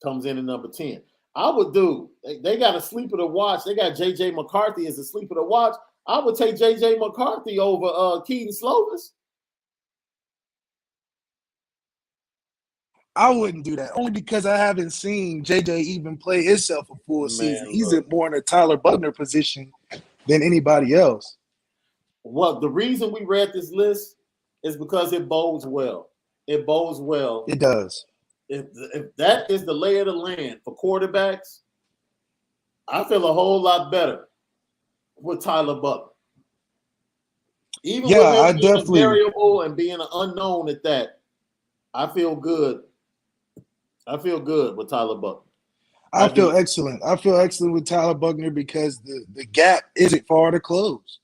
comes in at number 10. I would do. They got a sleeper to watch. They got J.J. McCarthy as a sleeper to watch. I would take J.J. McCarthy over Keaton Slovis. I wouldn't do that, only because I haven't seen J.J. even play himself a full season. He's more in a Tyler Buchner position than anybody else. Well, the reason we read this list is because it bodes well. It bodes well. It does. If that is the lay of the land for quarterbacks, I feel a whole lot better with Tyler Buchner. Even with him being a variable and being an unknown at that, I feel good. I feel good with Tyler Buchner. I feel excellent. I feel excellent with Tyler Buchner because the gap isn't far to close.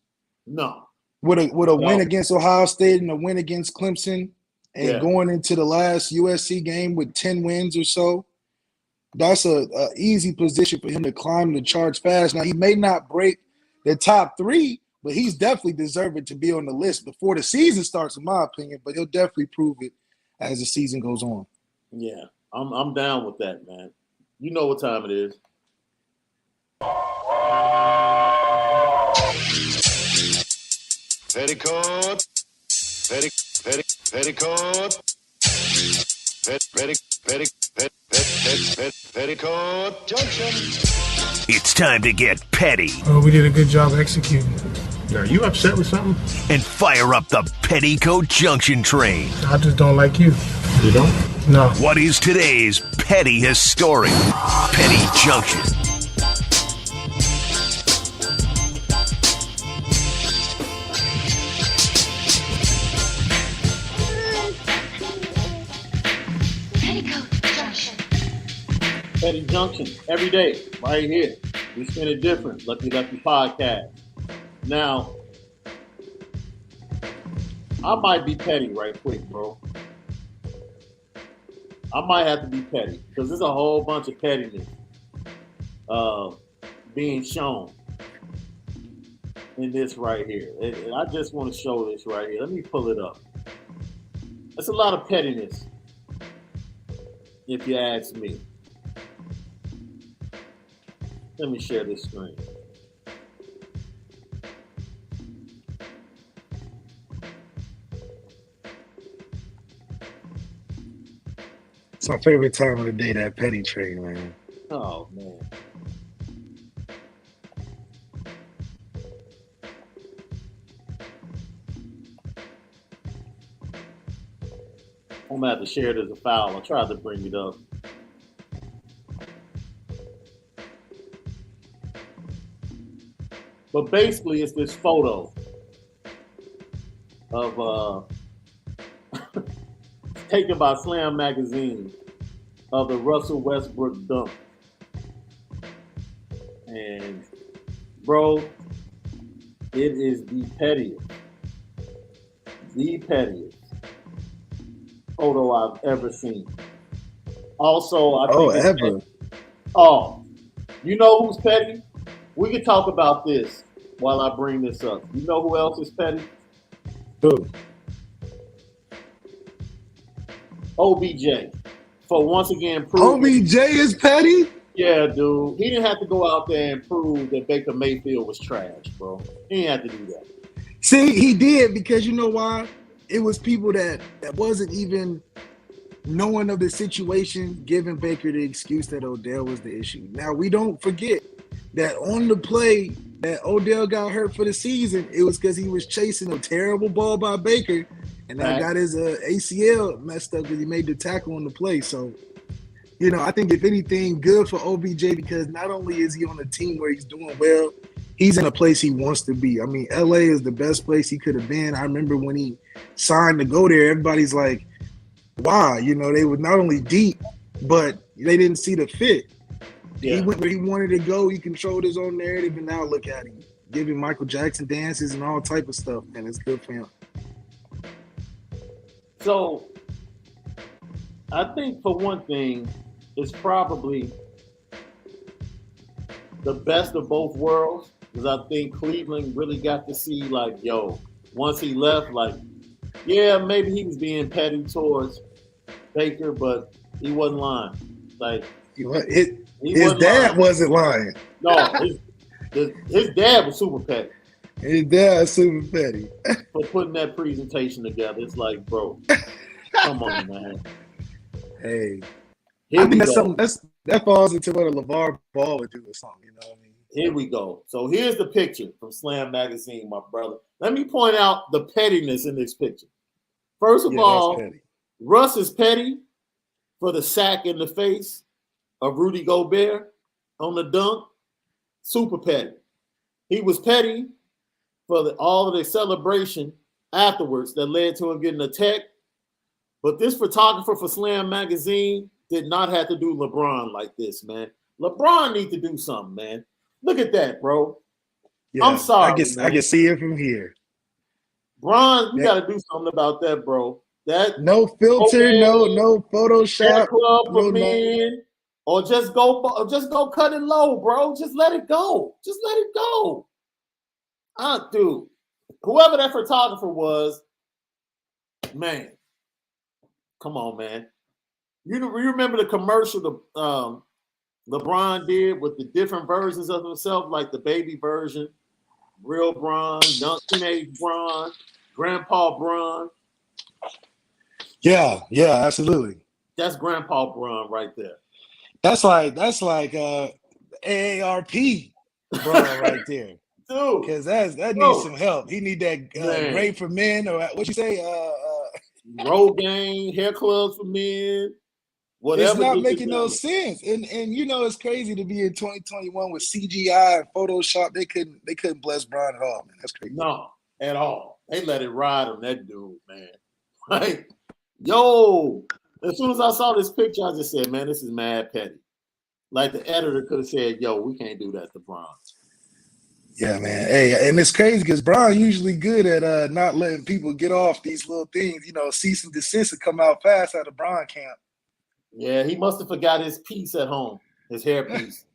No. With a win against Ohio State and a win against Clemson and going into the last USC game with 10 wins or so, that's a easy position for him to climb the charts fast. Now, he may not break the top 3, but he's definitely deserving to be on the list before the season starts, in my opinion, but he'll definitely prove it as the season goes on. Yeah, I'm down with that, man. You know what time it is. Petticoat, Petticoat Junction. It's time to get petty. Oh, we did a good job executing. Are you upset with something? And fire up the Petticoat Junction train. I just don't like you. You don't? No. What is today's petty historic? Petty Junction. Petty Junction, every day, right here. We spin it different. Lucky Podcast. Now, I might be petty right quick, bro. I might have to be petty because there's a whole bunch of pettiness being shown in this right here. And I just want to show this right here. Let me pull it up. That's a lot of pettiness, if you ask me. Let me share this screen. It's my favorite time of the day, that petty train, man. Oh, man. I'm going to have to share it as a file. I tried to bring it up. But basically, it's this photo of taken by Slam Magazine of the Russell Westbrook dunk. And, bro, it is the pettiest photo I've ever seen. Also, I think ever. Oh, you know who's petty? We can talk about this while I bring this up. You know who else is petty? Who? OBJ. For once again proving. OBJ is petty? Yeah, dude. He didn't have to go out there and prove that Baker Mayfield was trash, bro. He didn't have to do that. See, he did, because you know why? It was people that wasn't even knowing of the situation, giving Baker the excuse that Odell was the issue. Now, we don't forget that on the play that Odell got hurt for the season, it was because he was chasing a terrible ball by Baker, and that got his ACL messed up because he made the tackle on the play. So, I think if anything, good for OBJ because not only is he on a team where he's doing well, he's in a place he wants to be. I mean, LA is the best place he could have been. I remember when he signed to go there, everybody's like, why? They were not only deep, but they didn't see the fit. Yeah. He went where he wanted to go. He controlled his own narrative, and now look at him, giving Michael Jackson dances and all type of stuff, and it's good for him. So, I think for one thing, it's probably the best of both worlds because I think Cleveland really got to see, once he left, maybe he was being petty towards Baker, but he wasn't lying. His dad wasn't lying. No, his dad was super petty. His dad was super petty. For putting that presentation together, it's like, bro, come on, man. Hey, I think that's something that falls into what a LeVar Ball would do or something. You know what I mean? Here we go. So here's the picture from Slam Magazine, my brother. Let me point out the pettiness in this picture. First of all, Russ is petty for the sack in the face of Rudy Gobert on the dunk. Super petty. He was petty for all of the celebration afterwards that led to him getting a tech. But this photographer for Slam Magazine did not have to do LeBron like this, man. LeBron needs to do something, man. Look at that, bro. Yeah, I'm sorry, I can see it from here. Bron, you got to do something about that, bro. That no filter, no Photoshop, club for men, or just go cut it low, bro. Just let it go. Just let it go. Dude, whoever that photographer was, man, come on, man. You remember the commercial LeBron did with the different versions of himself, like the baby version, real Bron, young teenage Bron, Grandpa Bron. Yeah, absolutely. That's Grandpa Bron right there. That's like AARP Bron right there. Dude. Because that needs some help. He need that Great for Men, or what you say? Rogaine, hair clubs for men. Whatever. It's not making no sense. And it's crazy to be in 2021 with CGI and Photoshop. They couldn't bless Bron at all, man. That's crazy. No, at all. They let it ride on that dude, man. Right? Yo, as soon as I saw this picture, I just said, man, this is mad petty. Like the editor could have said, yo, we can't do that to Bron. Yeah, man. Hey, and it's crazy because Bron usually good at not letting people get off these little things. Cease and desist to come out fast out of Bron camp. Yeah, he must have forgot his piece at home, his hair piece.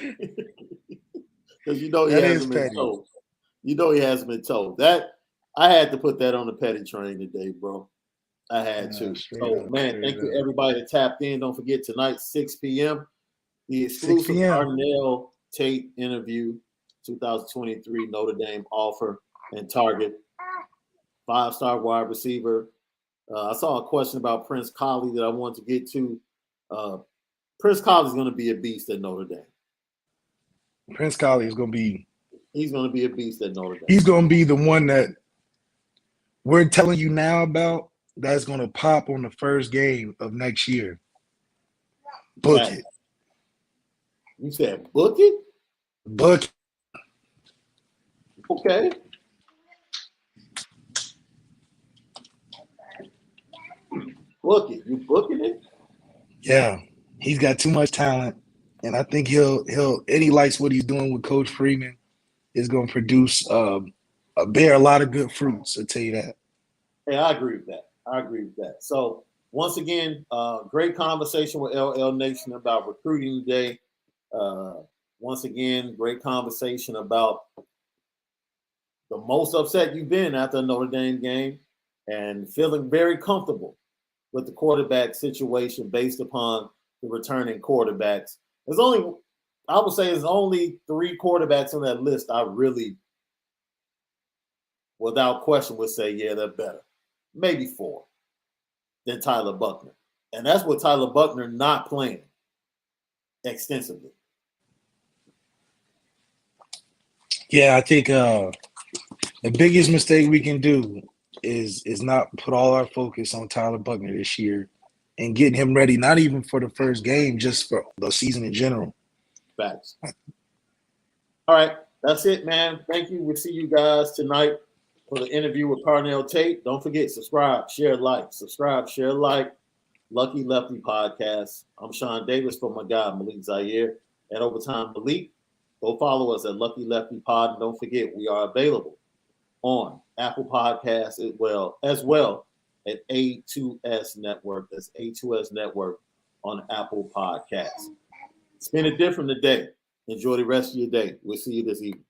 Because he hasn't been told. He hasn't been told. That I had to put that on the petty train today, bro. I had to. So, man, thank you everybody that tapped in. Don't forget tonight, 6 p.m. The exclusive Arnell Tate interview, 2023 Notre Dame offer and target. 5-star wide receiver. I saw a question about Prince Collie that I wanted to get to. Prince Collie is going to be a beast at Notre Dame. Prince Collie is going to be. He's going to be a beast at Notre Dame. He's going to be the one that we're telling you now about that's going to pop on the first game of next year. Book it. You said book it? Book it. Okay. Book it. You booking it? Yeah. He's got too much talent. And I think he'll and he likes what he's doing with Coach Freeman. Is going to produce bear a lot of good fruits, I'll tell you that. Hey, I agree with that. So once again, great conversation with LL Nation about recruiting today. Once again, great conversation about the most upset you've been after a Notre Dame game and feeling very comfortable with the quarterback situation based upon the returning quarterbacks. I would say there's only 3 quarterbacks on that list I really, without question, would say, yeah, they're better. Maybe 4 than Tyler Buchner. And that's with Tyler Buchner not playing extensively. Yeah, I think the biggest mistake we can do is not put all our focus on Tyler Buchner this year and getting him ready, not even for the first game, just for the season in general. Facts. All right, that's it, man. Thank you. We'll see you guys tonight for the interview with Carnell Tate. Don't forget, subscribe, share, like. Subscribe, share, like. Lucky Lefty Podcast. I'm Shaun Davis for my guy, Malik Zaire. And Overtime Malik. Go follow us at Lucky Lefty Pod. And don't forget, we are available on Apple Podcasts as well at A2S Network. That's A2S Network on Apple Podcasts. Spend it different today. Enjoy the rest of your day. We'll see you this evening.